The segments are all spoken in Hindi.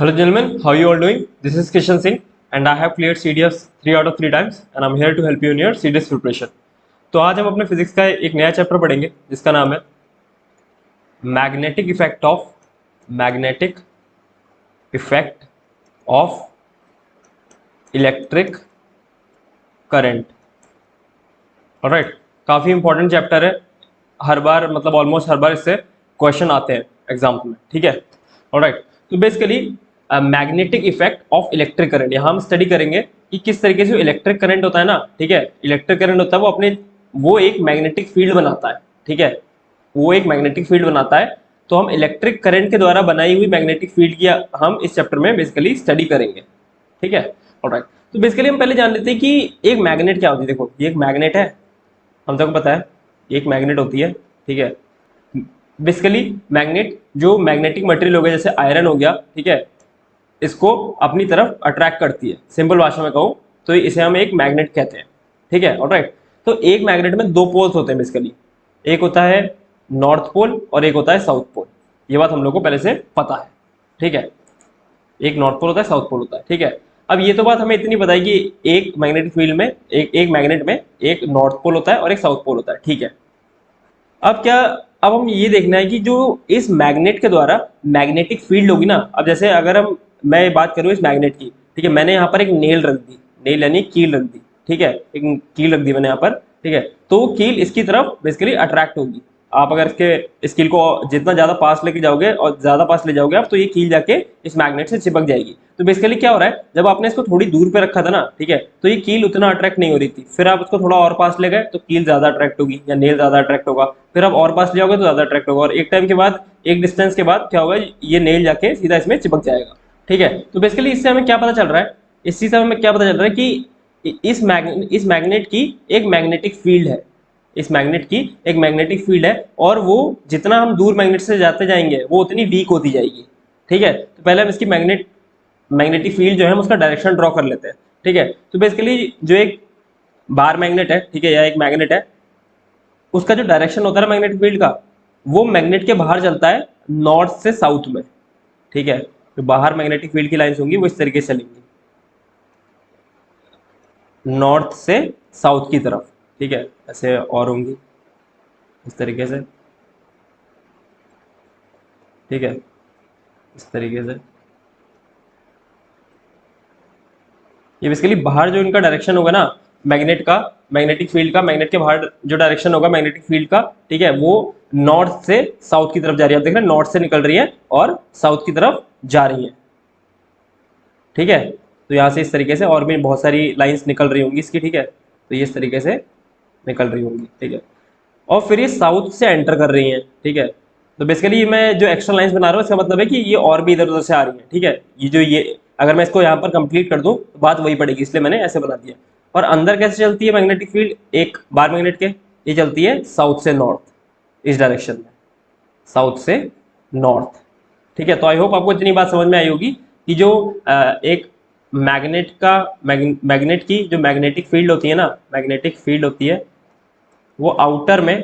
Hello gentlemen, how you all doing? This is Kishan Singh and I have cleared CDS 3 out of 3 times and I'm here to help you in your CDS preparation. तो आज हम अपने फिजिक्स का एक नया चैप्टर पढ़ेंगे जिसका नाम है magnetic effect of electric current. Alright, काफ़ी इंपॉर्टेंट चैप्टर है। हर बार मतलब ऑलमोस्ट हर बार इससे क्वेश्चन आते हैं एग्जाम में, ठीक है। ऑलराइट, तो basically magnetic effect of electric current, यहाँ हम स्टडी करेंगे कि किस तरीके से इलेक्ट्रिक करंट होता है ना, ठीक है। इलेक्ट्रिक करंट होता है वो एक मैग्नेटिक फील्ड बनाता है, ठीक है। वो एक मैग्नेटिक फील्ड बनाता है, तो हम इलेक्ट्रिक करंट के द्वारा बनाई हुई मैग्नेटिक फील्ड की हम इस चैप्टर में बेसिकली स्टडी करेंगे, ठीक है। ऑलराइट, तो बेसिकली हम पहले जान लेते हैं कि एक मैग्नेट क्या होती है। देखो, ये एक मैग्नेट है, हम सबको पता है ये एक मैग्नेट होती है, ठीक है। बेसिकली मैग्नेट जो मैग्नेटिक मटेरियल हो गया, जैसे आयरन हो गया, ठीक है, इसको अपनी तरफ अट्रैक्ट करती है। सिंपल भाषा में कहूँ तो इसे हम एक मैग्नेट कहते हैं, ठीक है। ऑलराइट, तो एक मैग्नेट में दो पोल्स होते हैं बेसिकली, एक होता है नॉर्थ पोल और एक होता है साउथ पोल। ये बात हम लोग को पहले से पता है, ठीक है। एक नॉर्थ पोल होता है, साउथ पोल होता है, ठीक है। अब ये तो बात हमें इतनी पता है कि एक मैग्नेटिक फील्ड में एक मैग्नेट में एक नॉर्थ पोल होता है और एक साउथ पोल होता है, ठीक है। अब हम ये देखना है कि जो इस मैग्नेट के द्वारा मैग्नेटिक फील्ड होगी ना, अब जैसे अगर मैं बात करूँ इस मैग्नेट की, ठीक है, मैंने यहाँ पर एक नेल रख दी, नेल यानी कील रख दी, ठीक है, एक कील रख दी मैंने यहाँ पर, ठीक है। तो वो कील इसकी तरफ बेसिकली अट्रैक्ट होगी। आप अगर इस कील को जितना ज़्यादा पास लेके जाओगे और ज़्यादा पास ले जाओगे आप, तो ये कील जाके इस मैग्नेट से चिपक जाएगी। तो बेसिकली क्या हो रहा है, जब आपने इसको थोड़ी दूर पे रखा था ना, ठीक है, तो ये कील उतना अट्रैक्ट नहीं हो रही थी। फिर आप उसको थोड़ा और पास ले गए तो कील ज़्यादा अट्रैक्ट होगी या नेल ज़्यादा अट्रैक्ट होगा। फिर आप और पास ले जाओगे तो ज़्यादा अट्रैक्ट होगा, और एक टाइम के बाद, एक डिस्टेंस के बाद क्या होगा, ये नेल जाके सीधा इसमें चिपक जाएगा, ठीक है। तो बेसिकली इससे हमें क्या पता चल रहा है, इस चीज़ से हमें क्या पता चल रहा है कि इस मैग्नेट की एक मैग्नेटिक फील्ड है, इस मैग्नेट की एक मैग्नेटिक फील्ड है, और वो जितना हम दूर मैग्नेट से जाते जाएंगे वो उतनी वीक होती जाएगी, ठीक है। तो पहले हम इसकी मैग्नेटिक फील्ड जो है हम उसका डायरेक्शन ड्रॉ कर लेते हैं, ठीक है। तो बेसिकली जो एक बार मैग्नेट है, ठीक है, या एक मैग्नेट है, उसका जो डायरेक्शन होता है मैग्नेटिक फील्ड का, वो मैग्नेट के बाहर चलता है नॉर्थ से साउथ में, ठीक है। तो बाहर मैग्नेटिक फील्ड की लाइंस होंगी वो इस तरीके से चलेंगी, नॉर्थ से साउथ की तरफ, ठीक है, ऐसे और होंगी इस तरीके से, ठीक है, इस तरीके से। ये बेसिकली बाहर जो इनका डायरेक्शन होगा ना, मैग्नेटिक फील्ड का, मैग्नेट के बाहर जो डायरेक्शन होगा मैग्नेटिक फील्ड का, ठीक है, वो नॉर्थ से साउथ की तरफ जा रही है। आप देख रहे हैं नॉर्थ से निकल रही है और साउथ की तरफ जा रही है, ठीक है। तो यहाँ से इस तरीके से और भी बहुत सारी लाइंस निकल रही होंगी इसकी, ठीक है। तो ये इस तरीके से निकल रही होंगी, ठीक है। और फिर ये साउथ से एंटर कर रही हैं, ठीक है। तो बेसिकली मैं जो एक्स्ट्रा लाइंस बना रहा हूँ इसका मतलब है कि ये और भी इधर उधर से आ रही हैं, ठीक है। ये अगर मैं इसको यहाँ पर कंप्लीट कर दूँ तो बात वही पड़ेगी, इसलिए मैंने ऐसे बना दिया। और अंदर कैसे चलती है मैग्नेटिक फील्ड एक बार मैग्नेट के, ये चलती है साउथ से नॉर्थ, इस डायरेक्शन में, साउथ से नॉर्थ, ठीक है। तो आई होप आपको इतनी बात समझ में आई होगी कि जो एक मैग्नेट की जो मैग्नेटिक फील्ड होती है ना, मैग्नेटिक फील्ड होती है वो आउटर में,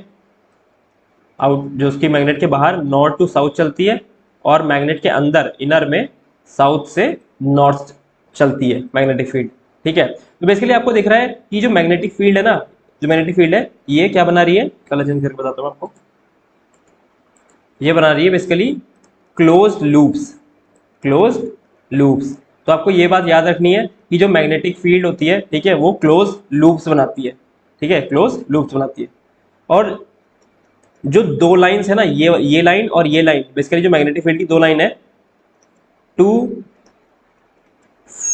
जो उसकी मैग्नेट के बाहर नॉर्थ टू साउथ चलती है, और मैग्नेट के अंदर इनर में साउथ से नॉर्थ चलती है मैग्नेटिक फील्ड, ठीक है। तो बेसिकली आपको दिख रहा है कि जो मैग्नेटिक फील्ड है ना, जो मैग्नेटिक फील्ड है ये क्या बना रही है, कलर चेंज करके बताता हूँ आपको। ये बना रही है बेसिकली क्लोज्ड लूप्स। तो आपको ये बात याद रखनी है कि जो मैग्नेटिक फील्ड होती है, ठीक है, वो क्लोज लूप्स बनाती है, ठीक है, क्लोज लूप्स बनाती है। और जो दो लाइंस है ना, ये लाइन और ये लाइन, बेसिकली जो मैग्नेटिक फील्ड की दो लाइन है, two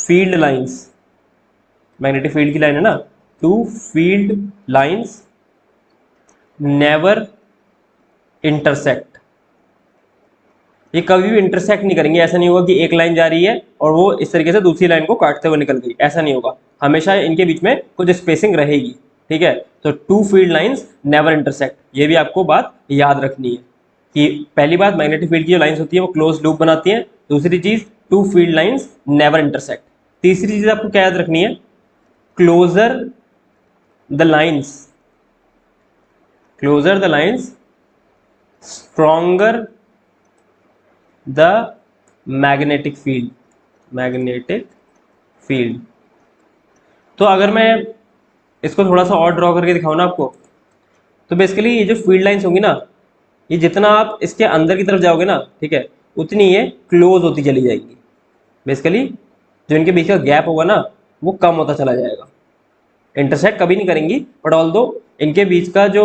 field lines, magnetic field की लाइन है ना, two field lines never intersect. ये कभी भी इंटरसेक्ट नहीं करेंगे। ऐसा नहीं होगा कि एक लाइन जा रही है और वो इस तरीके से दूसरी लाइन को काटते हुए निकल गई, ऐसा नहीं होगा। हमेशा इनके बीच में कुछ स्पेसिंग रहेगी, ठीक है। तो two field lines never intersect, ये भी आपको बात याद रखनी है कि पहली बात मैग्नेटिक फील्ड की जो लाइंस होती है वो क्लोज लूप बनाती है, दूसरी चीज two field lines never intersect, तीसरी चीज आपको क्या याद रखनी है, closer the lines stronger the magnetic field, magnetic field. तो अगर मैं इसको थोड़ा सा और ड्रॉ करके दिखाऊँ ना आपको, तो बेसिकली ये जो फील्ड लाइंस होंगी ना, ये जितना आप इसके अंदर की तरफ जाओगे ना, ठीक है, उतनी ये क्लोज होती चली जाएगी। बेसिकली जो इनके बीच का गैप होगा ना, वो कम होता चला जाएगा। इंटरसेक्ट कभी नहीं करेंगी, बट ऑल दो इनके बीच का जो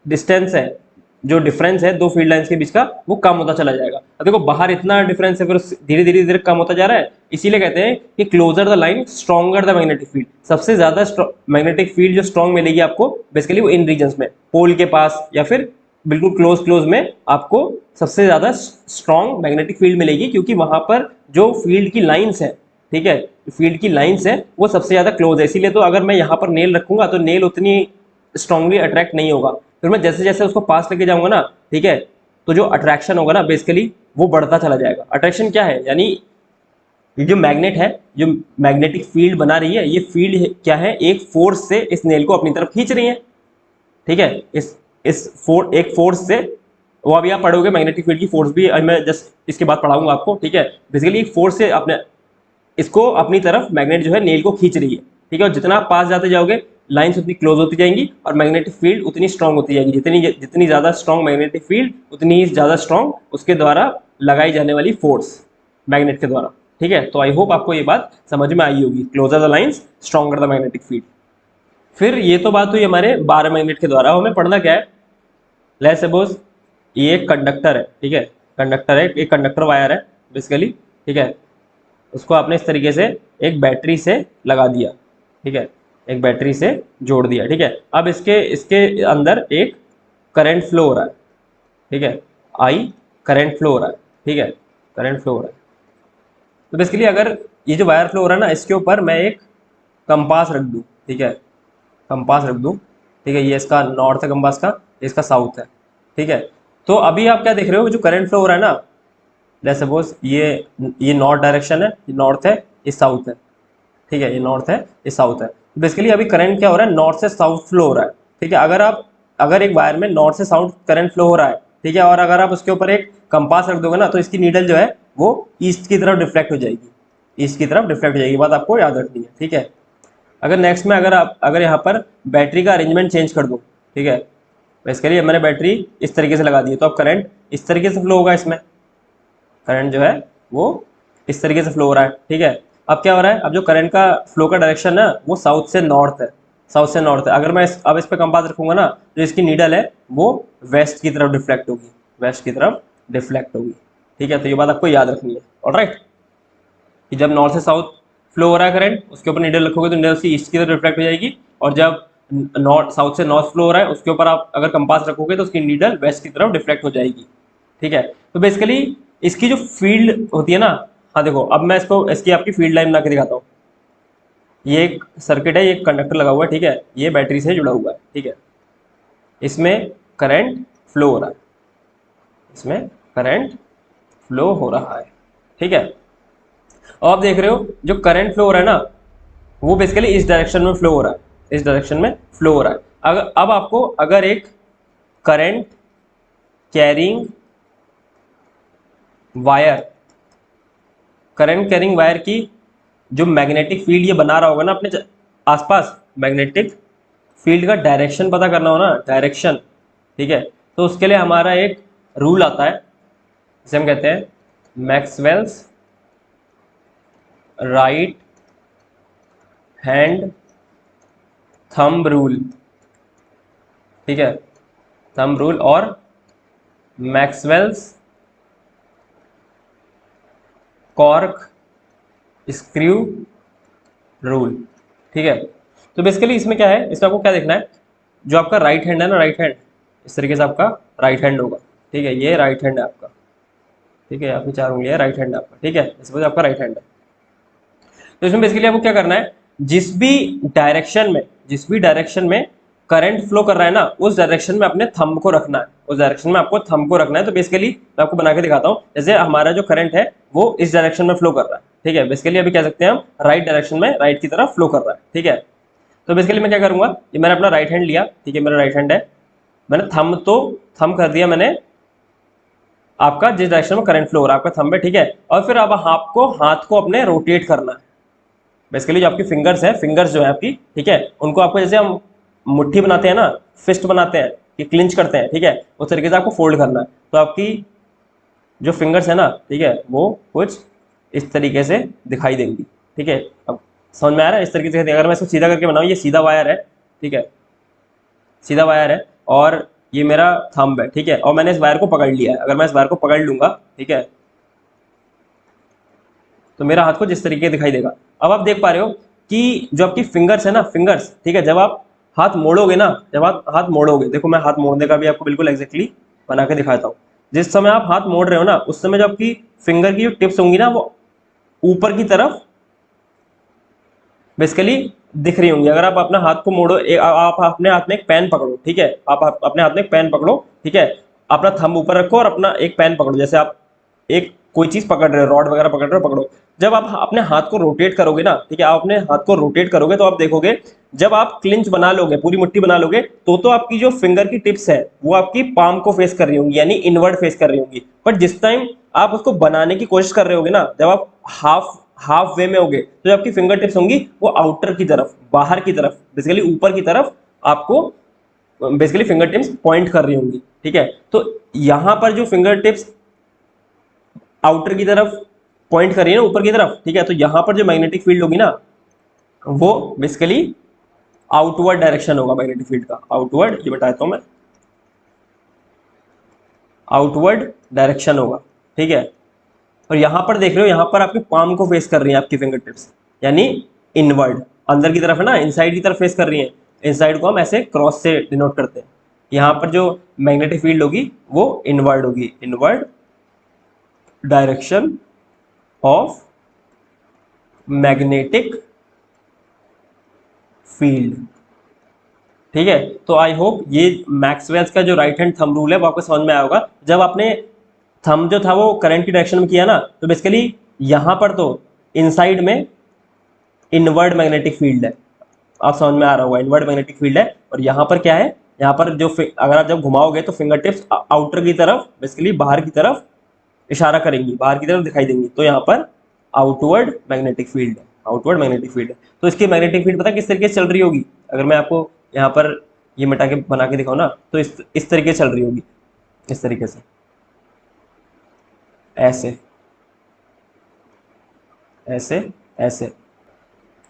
डिस्टेंस है, जो डिफरेंस है दो फील्ड लाइंस के बीच का, वो कम होता चला जाएगा। अब देखो बाहर इतना डिफरेंस है, फिर धीरे धीरे धीरे कम होता जा रहा है। इसीलिए कहते हैं कि closer the line stronger the magnetic field. सबसे ज्यादा मैग्नेटिक फील्ड जो स्ट्रॉन्ग मिलेगी आपको बेसिकली वो इन रीजन्स में, पोल के पास या फिर बिल्कुल क्लोज क्लोज में आपको सबसे ज्यादा स्ट्रॉन्ग मैग्नेटिक फील्ड मिलेगी, क्योंकि वहां पर जो फील्ड की लाइंस है, ठीक है, फील्ड की लाइंस है वो सबसे ज्यादा क्लोज है। इसीलिए तो अगर मैं यहाँ पर नेल रखूंगा तो नेल उतनी स्ट्रांगली अट्रैक्ट नहीं होगा। फिर मैं जैसे जैसे उसको पास लेके जाऊंगा ना, ठीक है, तो जो अट्रैक्शन होगा ना बेसिकली वो बढ़ता चला जाएगा। अट्रैक्शन क्या है, यानी ये जो मैग्नेट है, जो मैग्नेटिक फील्ड बना रही है, ये फील्ड क्या है, एक फोर्स से इस नेल को अपनी तरफ खींच रही है। ठीक है, एक फोर्स से, वो अभी आप पढ़ोगे मैग्नेटिक फील्ड की फोर्स भी, मैं जस्ट इसके बाद पढ़ाऊंगा आपको। ठीक है, बेसिकली एक फोर्स से अपने इसको अपनी तरफ मैग्नेट जो है नेल को खींच रही है। ठीक है, और जितना आप पास जाते जाओगे लाइंस उतनी क्लोज होती जाएंगी और मैग्नेटिक फील्ड उतनी स्ट्रांग होती जाएगी। जितनी ज़्यादा स्ट्रांग मैग्नेटिक फील्ड, उतनी ही ज़्यादा स्ट्रांग उसके द्वारा लगाई जाने वाली फोर्स मैग्नेट के द्वारा। ठीक है, तो आई होप आपको ये बात समझ में आई होगी। Closer the lines stronger the magnetic field. फिर ये तो बात हुई हमारे 12 मैग्नेट के द्वारा। हमें पढ़ना क्या है, लेट्स सपोज ये एक कंडक्टर है। ठीक है, कंडक्टर है, एक कंडक्टर वायर है बेसिकली। ठीक है, उसको आपने इस तरीके से एक बैटरी से लगा दिया। ठीक है, एक बैटरी से जोड़ दिया। ठीक है, अब इसके इसके अंदर एक करंट फ्लो हो रहा है। ठीक है, आई करंट फ्लो हो रहा है। ठीक है, करंट फ्लो हो रहा है। तो बेसिकली अगर ये जो वायर फ्लो हो रहा है ना, इसके ऊपर मैं एक कंपास रख दूँ। ठीक है, कंपास रख दूँ। ठीक है, ये इसका नॉर्थ है कंपास का, इसका साउथ है। ठीक है, तो अभी आप क्या देख रहे हो, जो करंट फ्लो हो रहा है ना, लेट्स सपोज ये नॉर्थ डायरेक्शन है, ये नॉर्थ है, ये साउथ है। ठीक है, ये नॉर्थ है, ये साउथ है। तो बेसिकली अभी करंट क्या हो रहा है, नॉर्थ से साउथ फ्लो हो रहा है। ठीक है, अगर एक वायर में नॉर्थ से साउथ करंट फ्लो हो रहा है, ठीक है, और अगर आप उसके ऊपर एक कंपास रख दोगे ना, तो इसकी नीडल जो है वो ईस्ट की तरफ डिफ्लेक्ट हो जाएगी। ईस्ट की तरफ डिफ्लेक्ट हो जाएगी, बात आपको याद रखनी है। ठीक है, अगर नेक्स्ट में अगर यहाँ पर बैटरी का अरेंजमेंट चेंज कर दूँ, ठीक है, बेसिकली मैंने बैटरी इस तरीके से लगा दी है, तो अब करंट इस तरीके से फ्लो होगा। इसमें करंट जो है वो इस तरीके से फ्लो हो रहा है। ठीक है, अब क्या हो रहा है, अब जो करंट का फ्लो का डायरेक्शन है वो साउथ से नॉर्थ है, साउथ से नॉर्थ है। अगर मैं अब इस पे कंपास रखूंगा ना, तो इसकी नीडल है वो वेस्ट की तरफ डिफ्लेक्ट होगी, वेस्ट की तरफ डिफ्लेक्ट होगी। ठीक है, तो ये बात आपको याद रखनी है। ऑलराइट, कि जब नॉर्थ से साउथ फ्लो हो रहा है करंट, उसके ऊपर नीडल रखोगे तो नीडल से ईस्ट की तरफ रिफ्लेक्ट हो जाएगी, और जब नॉर्थ साउथ से नॉर्थ फ्लो हो रहा है उसके ऊपर आप अगर कंपास रखोगे तो उसकी नीडल वेस्ट की तरफ डिफ्लेक्ट हो जाएगी। ठीक है, तो बेसिकली इसकी जो फील्ड होती है ना, हाँ देखो अब मैं इसकी आपकी फील्ड लाइन बना के दिखाता हूँ। ये एक सर्किट है, ये एक कंडक्टर लगा हुआ है। ठीक है, ये बैटरी से जुड़ा हुआ है। ठीक है, इसमें करंट फ्लो हो रहा है, इसमें करंट फ्लो हो रहा है। ठीक है, और आप देख रहे हो जो करंट फ्लो हो रहा है ना, वो बेसिकली इस डायरेक्शन में फ्लो हो रहा है, इस डायरेक्शन में फ्लो हो रहा है। अगर अब आपको अगर एक current carrying wire, current carrying wire की जो मैग्नेटिक फील्ड ये बना रहा होगा ना अपने आसपास, मैग्नेटिक फील्ड का डायरेक्शन पता करना हो ना, डायरेक्शन, ठीक है, तो उसके लिए हमारा एक रूल आता है, जिसे हम कहते हैं Maxwell's right hand thumb rule. ठीक है, थंब रूल और मैक्सवेल्स कॉर्क स्क्रू रूल। ठीक है, तो बेसिकली इसमें क्या है, इसमें आपको क्या देखना है, जो आपका राइट हैंड है ना, राइट हैंड इस तरीके से आपका राइट हैंड होगा। ठीक है, ये राइट हैंड है आपका। ठीक है, आपकी 4 उंगलियां, राइट हैंड है आपका। ठीक है, सपोज आपका राइट हैंड है, तो इसमें बेसिकली आपको क्या करना है, जिस भी डायरेक्शन में करंट फ्लो कर रहा है ना, उस डायरेक्शन में अपने थंब को रखना है, उस डायरेक्शन में आपको थंब को रखना है। तो बेसिकली मैं आपको बना के दिखाता हूँ, जैसे हमारा जो करंट है वो इस डायरेक्शन में फ्लो कर रहा है। ठीक है, बेसिकली अभी कह सकते हैं हम राइट डायरेक्शन में, राइट की तरफ फ्लो कर रहा है। ठीक है, तो बेसिकली मैं क्या करूंगा, ये मैंने अपना राइट हैंड लिया। ठीक है, मेरा राइट हैंड है, मैंने थंब कर दिया मैंने आपका जिस डायरेक्शन में करंट फ्लो हो रहा है आपका थंब है, ठीक है। और फिर अब आपको हाथ को अपने रोटेट करना है। बेसिकली जो आपकी फिंगर्स है, फिंगर्स जो है आपकी, ठीक है, उनको आपको जैसे हम मुट्ठी बनाते हैं ना, फिस्ट बनाते हैं कि क्लिंच करते हैं, ठीक है, उस तरीके से आपको फोल्ड करना है। तो आपकी जो फिंगर्स है ना, ठीक है, वो कुछ इस तरीके से दिखाई देंगी, ठीक है। अब समझ में आ रहा है? इस तरीके से अगर मैं इसको सीधा करके बनाऊँ, ये सीधा वायर है, ठीक है, सीधा वायर है, और ये मेरा थंब है, ठीक है, और मैंने इस वायर को पकड़ लिया है। अगर मैं इस वायर को पकड़ लूंगा, ठीक है, तो मेरा हाथ कुछ इस तरीके दिखाई देगा। अब आप देख पा रहे हो कि जो आपकी फिंगर्स है ना, फिंगर्स, ठीक है, जब आप हाथ मोड़ोगे ना, जब आप हाथ मोड़ोगे, देखो मैं हाथ मोड़ने का भी आपको बिल्कुल एग्जैक्टली बना के दिखाता हूँ। जिस समय आप हाथ मोड़ रहे हो ना, उस समय जो आपकी फिंगर की जो टिप्स होंगी ना, वो ऊपर की तरफ बेसिकली दिख रही होंगी। अगर आप अपना हाथ को मोड़ो, आप अपने हाथ में एक पेन पकड़ो, ठीक है, आप अपने हाथ में एक पेन पकड़ो, ठीक है, अपना थंब ऊपर रखो और अपना एक पेन पकड़ो, जैसे आप एक कोई चीज पकड़ रहे हो, रॉड वगैरह पकड़ रहे हो, पकड़ो। जब आप अपने हाथ को रोटेट करोगे ना, ठीक है, आप अपने हाथ को रोटेट करोगे तो आप देखोगे, जब आप क्लिंच बना लोगे, पूरी मुट्ठी बना लोगे, तो आपकी जो फिंगर की टिप्स है वो आपकी पाम को फेस कर रही होंगी, यानी इनवर्ड फेस कर रही होंगी। बट जिस टाइम आप उसको बनाने की कोशिश कर रहे होगे ना, जब आप हाफ हाफ वे में होगे, तो जो आपकी फिंगर टिप्स होंगी वो आउटर की तरफ, बाहर की तरफ, बेसिकली ऊपर की तरफ आपको बेसिकली फिंगर टिप्स पॉइंट कर रही होंगी, ठीक है। तो यहां पर जो फिंगर टिप्स आउटर की तरफ पॉइंट कर रही है ना, ऊपर की तरफ, ठीक है, तो यहां पर जो मैग्नेटिक फील्ड होगी ना, वो बेसिकली आउटवर्ड डायरेक्शन होगा मैग्नेटिक फील्ड का। आउटवर्ड, ये बताता हूं मैं, आउटवर्ड डायरेक्शन होगा, ठीक है। और यहां पर देख रहे हो, यहां पर आपकी पाम को फेस कर रही है आपकी फिंगर टिप्स, यानी इनवर्ड, अंदर की तरफ है ना, इनसाइड की तरफ फेस कर रही है। इनसाइड को हम ऐसे क्रॉस से डिनोट करते हैं। यहां पर जो मैग्नेटिक फील्ड होगी वो इनवर्ड होगी, inward direction of magnetic field, ठीक है। तो आई होप ये मैक्सवेल्स का जो राइट हैंड थंब रूल है वो आपको समझ में आया होगा। जब आपने थंब जो था वो करंट की डायरेक्शन में किया ना, तो बेसिकली यहां पर तो इनसाइड में इनवर्ड मैग्नेटिक फील्ड है, आप समझ में आ रहा होगा, इनवर्ड मैग्नेटिक फील्ड है। और यहाँ पर क्या है, यहाँ पर जो अगर आप जब घुमाओगे तो फिंगर टिप्स आउटर की तरफ, बेसिकली बाहर की तरफ इशारा करेंगी, बाहर की तरफ दिखाई देंगी, तो यहाँ पर आउटवर्ड मैग्नेटिक फील्ड है, आउटवर्ड मैग्नेटिक फील्ड है। तो इसकी मैग्नेटिक फील्ड पता किस तरीके से चल रही होगी, अगर मैं आपको यहाँ पर ये मिटा के बना के दिखाऊँ ना, तो इस तरीके से चल रही होगी, इस तरीके से, ऐसे ऐसे ऐसे।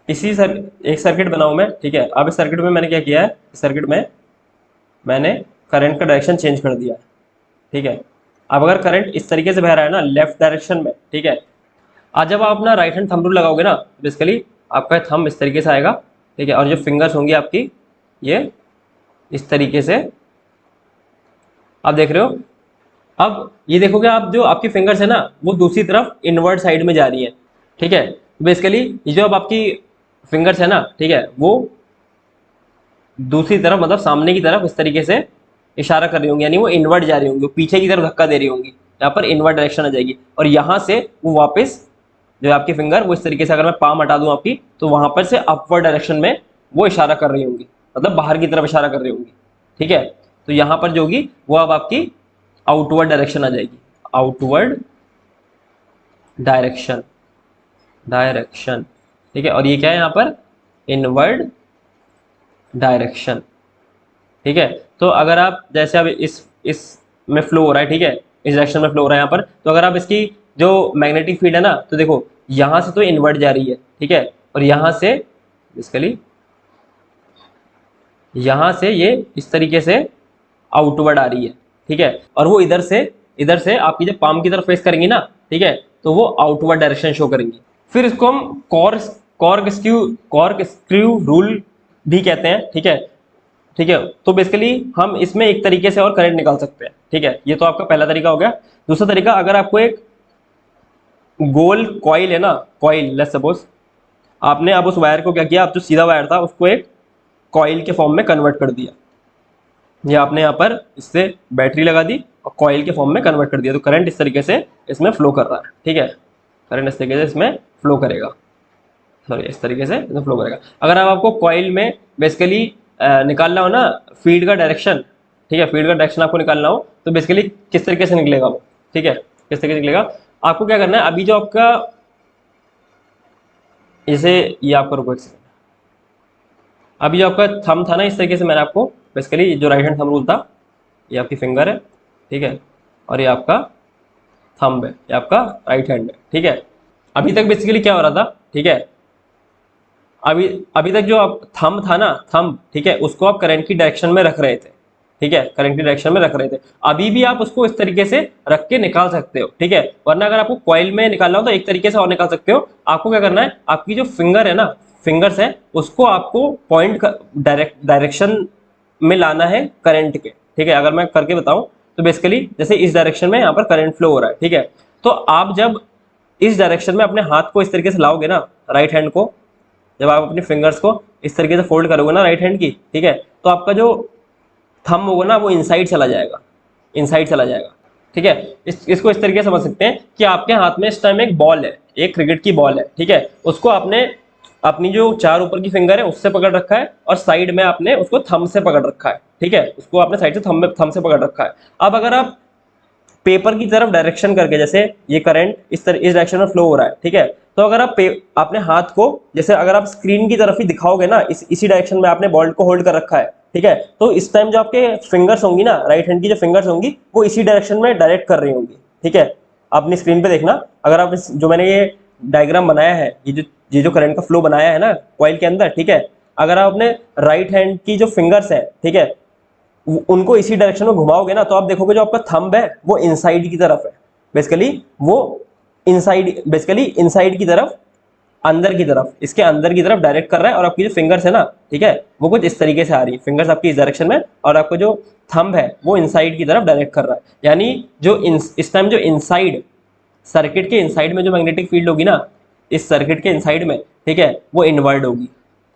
इसी सर एक सर्किट बनाऊं मैं, ठीक है। अब इस सर्किट में मैंने क्या किया है, इस सर्किट में मैंने करंट का डायरेक्शन चेंज कर दिया, ठीक है। अब अगर करंट इस तरीके से बह रहा है ना, लेफ्ट डायरेक्शन में, ठीक है, आज जब आप अपना राइट हैंड थंब रूल लगाओगे ना, बेसिकली आपका थंब इस तरीके से आएगा, ठीक है, और जो फिंगर्स होंगी आपकी ये इस तरीके से आप देख रहे हो। अब ये देखोगे आप, जो आपकी फिंगर्स है ना वो दूसरी तरफ इनवर्ड साइड में जा रही है, ठीक है। बेसिकली ये जो अब आपकी फिंगर्स है ना, ठीक है, वो दूसरी तरफ मतलब सामने की तरफ इस तरीके से इशारा कर रही होंगी, यानी वो इनवर्ड जा रही होंगी, पीछे की तरफ धक्का दे रही होंगी, यहाँ पर इनवर्ड डायरेक्शन आ जाएगी। और यहाँ से वो वापस जो आपकी फिंगर वो इस तरीके से, अगर मैं पाम हटा दूं आपकी, तो वहां पर से अपवर्ड डायरेक्शन में वो इशारा कर रही होंगी, मतलब बाहर की तरफ इशारा कर रही होंगी, ठीक है। तो यहाँ पर जो होगी वो अब आपकी आउटवर्ड डायरेक्शन आ जाएगी, आउटवर्ड डायरेक्शन, डायरेक्शन, ठीक है। और ये क्या है यहाँ पर, इनवर्ड डायरेक्शन, ठीक है। तो अगर आप जैसे अब इस में फ्लो हो रहा है, ठीक है, इस डायरेक्शन में फ्लो हो रहा है यहाँ पर, तो अगर आप इसकी जो मैग्नेटिक फील्ड है ना, तो देखो यहाँ से तो इनवर्ड जा रही है, ठीक है, और यहाँ से बेसिकली यहाँ से ये इस तरीके से आउटवर्ड आ रही है, ठीक है। और वो इधर से आपकी जब पाम की तरफ फेस करेंगी ना, ठीक है, तो वो आउटवर्ड डायरेक्शन शो करेंगी। फिर इसको हम कॉर्क स्क्रू रूल भी कहते हैं, ठीक है, ठीक है। तो बेसिकली हम इसमें एक तरीके से और करंट निकाल सकते हैं, ठीक है। ये तो आपका पहला तरीका हो गया। दूसरा तरीका, अगर आपको एक गोल कॉइल है ना, कॉइल, लेट्स सपोज आपने अब उस वायर को क्या किया, अब जो सीधा वायर था उसको एक कॉइल के फॉर्म में कन्वर्ट कर दिया, ये आपने यहाँ पर इससे बैटरी लगा दी और कॉइल के फॉर्म में कन्वर्ट कर दिया, तो करंट इस तरीके से इसमें फ्लो कर रहा है, ठीक है, करंट इस तरीके से इसमें फ्लो करेगा, सॉरी इस तरीके से इसमें फ्लो करेगा। अगर अब आपको कॉइल में बेसिकली निकालना हो ना फील्ड का डायरेक्शन, ठीक है, फील्ड का डायरेक्शन आपको निकालना हो, तो बेसिकली किस तरीके से निकलेगा वो, ठीक है, किस तरीके से निकलेगा। आपको क्या करना है, अभी जो आपका जैसे ये आपका, रुको एक सेकंड, अभी जो आपका थंब था ना, इस तरीके से मैंने आपको बेसिकली जो राइट हैंड थंब रूल था, ये आपकी फिंगर है, ठीक है, और ये आपका थंब है, ये आपका राइट हैंड है, ठीक है। अभी तक बेसिकली क्या हो रहा था, ठीक है, अभी अभी तक जो आप थंब था ना, थंब, ठीक है, उसको आप करंट की डायरेक्शन में रख रहे थे, ठीक है, करंट की डायरेक्शन में रख रहे थे। अभी भी आप उसको इस तरीके से रख के निकाल सकते हो, ठीक है, वरना अगर आपको कॉइल में निकालना हो तो एक तरीके से और निकाल सकते हो। आपको क्या करना है, आपकी जो फिंगर है ना, फिंगर्स है, उसको आपको पॉइंट डायरेक्शन में लाना है करंट के, ठीक है। अगर मैं करके बताऊं तो बेसिकली जैसे इस डायरेक्शन में यहाँ पर करंट फ्लो हो रहा है, ठीक है, तो आप जब इस डायरेक्शन में अपने हाथ को इस तरीके से लाओगे ना, राइट हैंड को, जब आप अपनी फिंगर्स को इस तरीके से फोल्ड करोगे ना राइट हैंड की, ठीक है, तो आपका जो थंब होगा ना वो इनसाइड चला जाएगा, इनसाइड चला जाएगा, ठीक है। इसको इस तरीके से समझ सकते हैं कि आपके हाथ में इस टाइम एक बॉल है, एक क्रिकेट की बॉल है, ठीक है, उसको आपने अपनी जो चार ऊपर की फिंगर है उससे पकड़ रखा है, और साइड में आपने उसको थंब से पकड़ रखा है, ठीक है, उसको आपने साइड से थंब से पकड़ रखा है। अब अगर आप पेपर की तरफ डायरेक्शन करके, जैसे ये करंट इस डायरेक्शन में फ्लो हो रहा है, ठीक है, तो अगर आप अपने हाथ को, जैसे अगर आप स्क्रीन की तरफ ही दिखाओगे ना, इसी डायरेक्शन में आपने बॉल को होल्ड कर रखा है, ठीक है, तो इस टाइम जो आपके फिंगर्स होंगी ना, राइट हैंड की जो फिंगर्स होंगी, वो इसी डायरेक्शन में डायरेक्ट कर रही होंगी, ठीक है। अपनी स्क्रीन पे देखना, अगर आप जो मैंने ये डायग्राम बनाया है, ये जो करंट का फ्लो बनाया है ना कॉइल के अंदर, ठीक है, अगर आप अपने राइट हैंड की जो फिंगर्स है, ठीक है, उनको इसी डायरेक्शन में घुमाओगे ना, तो आप देखोगे जो आपका थंब है वो इनसाइड की तरफ है, बेसिकली वो इनसाइड की तरफ, अंदर की तरफ, इसके अंदर की तरफ डायरेक्ट कर रहा है, और आपकी जो फिंगर्स है ना, ठीक है, वो कुछ इस तरीके से आ रही है, फिंगर्स आपकी इस डायरेक्शन में, और आपको जो थंब है वो इनसाइड की तरफ डायरेक्ट कर रहा है। यानी जो इस टाइम जो इनसाइड, सर्किट के इनसाइड में जो मैग्नेटिक फील्ड होगी ना, इस सर्किट के इनसाइड में, ठीक है, वो इनवर्ड होगी,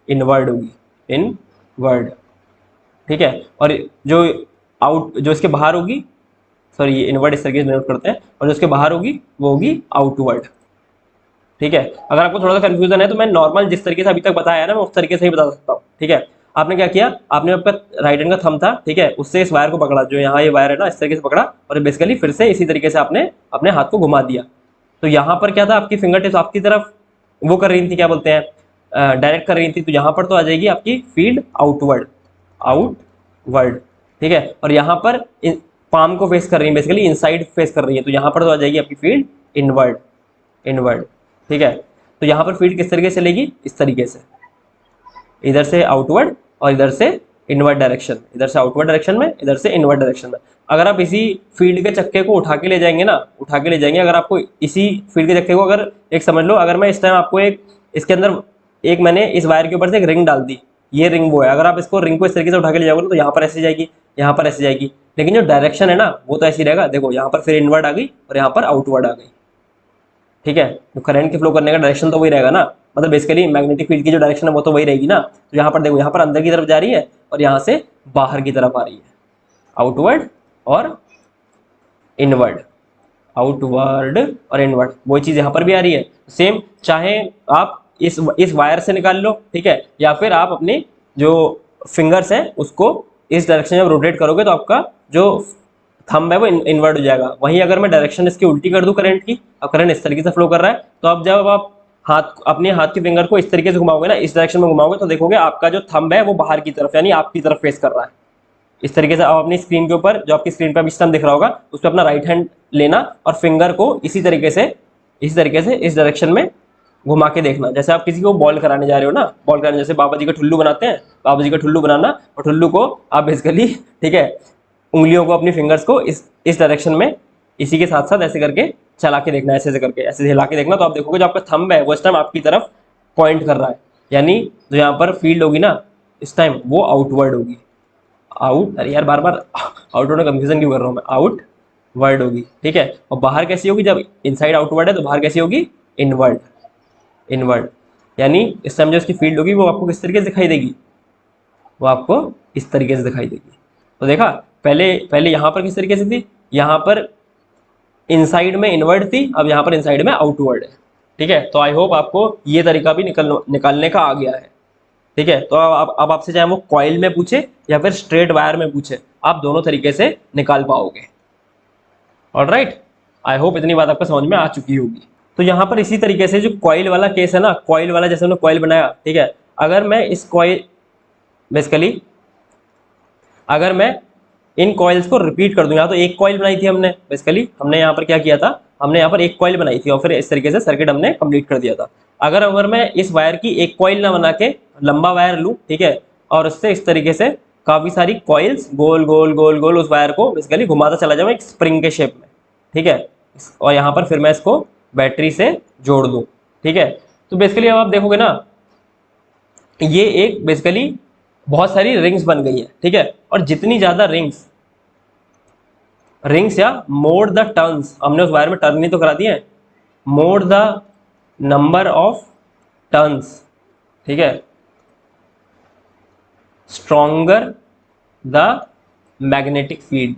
इनवर्ड होगी, इनवर्ड, ठीक है। और जो जो इसके बाहर होगी, सॉरी ये इनवर्ड इस तरीके से नोट करते हैं, और जो इसके बाहर होगी वो होगी आउटवर्ड, ठीक है। अगर आपको थोड़ा सा कंफ्यूजन है तो मैं नॉर्मल जिस तरीके से अभी तक बताया है ना, मैं उस तरीके से ही बता सकता हूँ, ठीक है। आपने क्या किया, आपने आपका राइट हैंड का थंब था, ठीक है, उससे इस वायर को पकड़ा, जो यहाँ ये वायर है ना, इस तरीके से पकड़ा, और बेसिकली फिर से इसी तरीके से आपने अपने हाथ को घुमा दिया। तो यहाँ पर क्या था, आपकी फिंगर टिप्स आपकी तरफ वो कर रही थी, क्या बोलते हैं, डायरेक्ट कर रही थी, तो यहाँ पर तो आ जाएगी आपकी फील्ड आउटवर्ड, आउटवर्ड, ठीक है। और यहाँ पर पाम को फेस कर रही है, बेसिकली इनसाइड फेस कर रही है, तो यहाँ पर तो आ जाएगी आपकी फील्ड इनवर्ड, इनवर्ड, ठीक है। तो यहाँ पर फील्ड किस तरीके से चलेगी, इस तरीके से, इधर से आउटवर्ड और इधर से इनवर्ड डायरेक्शन, इधर से आउटवर्ड डायरेक्शन में, इधर से इनवर्ड डायरेक्शन में। अगर आप इसी फील्ड के चक्के को उठा के ले जाएंगे ना, उठा के ले जाएंगे, अगर आपको इसी फील्ड के चक्के को, अगर एक समझ लो, अगर मैं इस टाइम आपको एक इसके अंदर एक मैंने इस वायर के ऊपर से एक रिंग डाल दी, ये रिंग वो है, अगर आप इसको रिंग को इस तरीके से उठा के ले जाओगे तो यहाँ पर ऐसे जाएगी, यहाँ पर ऐसे जाएगी, लेकिन जो डायरेक्शन है ना वो तो ऐसी रहेगा, देखो यहाँ पर फिर इनवर्ड आ गई और यहाँ पर आउटवर्ड आ गई, ठीक है। तो करंट के फ्लो करने का डायरेक्शन तो वही रहेगा ना, मतलब बेसिकली मैग्नेटिक फील्ड की जो डायरेक्शन है वो तो वही रहेगी ना। तो यहाँ पर देखो, यहाँ पर अंदर की तरफ जा रही है और यहाँ से बाहर की तरफ आ रही है, आउटवर्ड और इनवर्ड, आउटवर्ड और इनवर्ड, वही चीज यहाँ पर भी आ रही है सेम। चाहे आप इस वायर से निकाल लो, ठीक है, या फिर आप अपनी जो फिंगर्स हैं उसको इस डायरेक्शन में रोटेट करोगे तो आपका जो थंब है वो इनवर्ट हो जाएगा। वहीं अगर मैं डायरेक्शन इसकी उल्टी कर दूं करंट की, अब करंट इस तरीके से फ्लो कर रहा है, तो अब जब आप अपने हाथ की फिंगर को इस तरीके से घुमाओगे ना, इस डायरेक्शन में घुमाओगे, तो देखोगे आपका जो थंब है वो बाहर की तरफ, यानी आपकी तरफ फेस कर रहा है। इस तरीके से आप अपनी स्क्रीन के ऊपर, जो आपकी स्क्रीन पर अभी सिस्टम दिख रहा होगा, उस पर अपना राइट हैंड लेना और फिंगर को इसी तरीके से इस डायरेक्शन में घुमा के देखना, जैसे आप किसी को बॉल कराने जा रहे हो ना, बॉल कराने, जैसे बाबा जी का ठुल्लू बनाते हैं, बाबा जी का ठुल्लू बनाना, और ठुल्लू को आप बेसिकली, ठीक है, उंगलियों को, अपनी फिंगर्स को इस डायरेक्शन में इसी के साथ साथ ऐसे करके चला के देखना, ऐसे करके ऐसे हिला के देखना, तो आप देखोगे जो आपका थंब है वो इस टाइम आपकी तरफ पॉइंट कर रहा है, यानी जो यहाँ पर फील्ड होगी ना इस टाइम वो आउटवर्ड होगी, अरे यार बार बार आउटवर्ड में कंफ्यूजन क्यों कर रहा हूँ मैं, आउटवर्ड होगी, ठीक है। और बाहर कैसी होगी, जब इनसाइड आउटवर्ड है तो बाहर कैसी होगी, इनवर्ड, इनवर्ड, यानी इस टाइम जो इसकी फील्ड होगी वो आपको किस तरीके से दिखाई देगी, वो आपको इस तरीके से दिखाई देगी। तो देखा, पहले यहाँ पर किस तरीके से थी, यहाँ पर इनसाइड में इनवर्ड थी, अब यहाँ पर इनसाइड में आउटवर्ड है, ठीक है। तो आई होप आपको ये तरीका भी निकालने का आ गया है, ठीक है। तो अब आपसे चाहे वो कॉइल में पूछे या फिर स्ट्रेट वायर में पूछे, आप दोनों तरीके से निकाल पाओगे, ऑलराइट। आई होप इतनी बात आपको समझ में आ चुकी होगी। तो यहाँ पर इसी तरीके से जो कॉइल वाला केस है ना, कॉइल वाला जैसे हमने कॉइल बनाया, ठीक है, अगर मैं इस कॉइल बेसिकली अगर मैं इन कॉइल्स को रिपीट कर दूं, यहाँ तो एक कॉइल बनाई थी हमने, बेसिकली हमने यहाँ पर क्या किया था, हमने यहाँ पर एक कॉइल बनाई थी और फिर इस तरीके से सर्किट हमने कंप्लीट कर दिया था। अगर मैं इस वायर की एक कॉइल ना बना के लंबा वायर लूँ, ठीक है, और उससे इस तरीके से काफ़ी सारी कॉइल्स गोल गोल गोल गोल उस वायर को बेसिकली घुमाता चला जाऊँ एक स्प्रिंग के शेप में, ठीक है, और यहाँ पर फिर मैं इसको बैटरी से जोड़ दूँ, ठीक है। तो बेसिकली अब आप देखोगे ना, ये एक बेसिकली बहुत सारी रिंग्स बन गई है, ठीक है, और जितनी ज़्यादा रिंग्स या मोर द टर्न्स, हमने उस वायर में टर्न नहीं तो करा दिए, more the number of turns, ठीक है, स्ट्रॉन्गर द मैग्नेटिक फील्ड,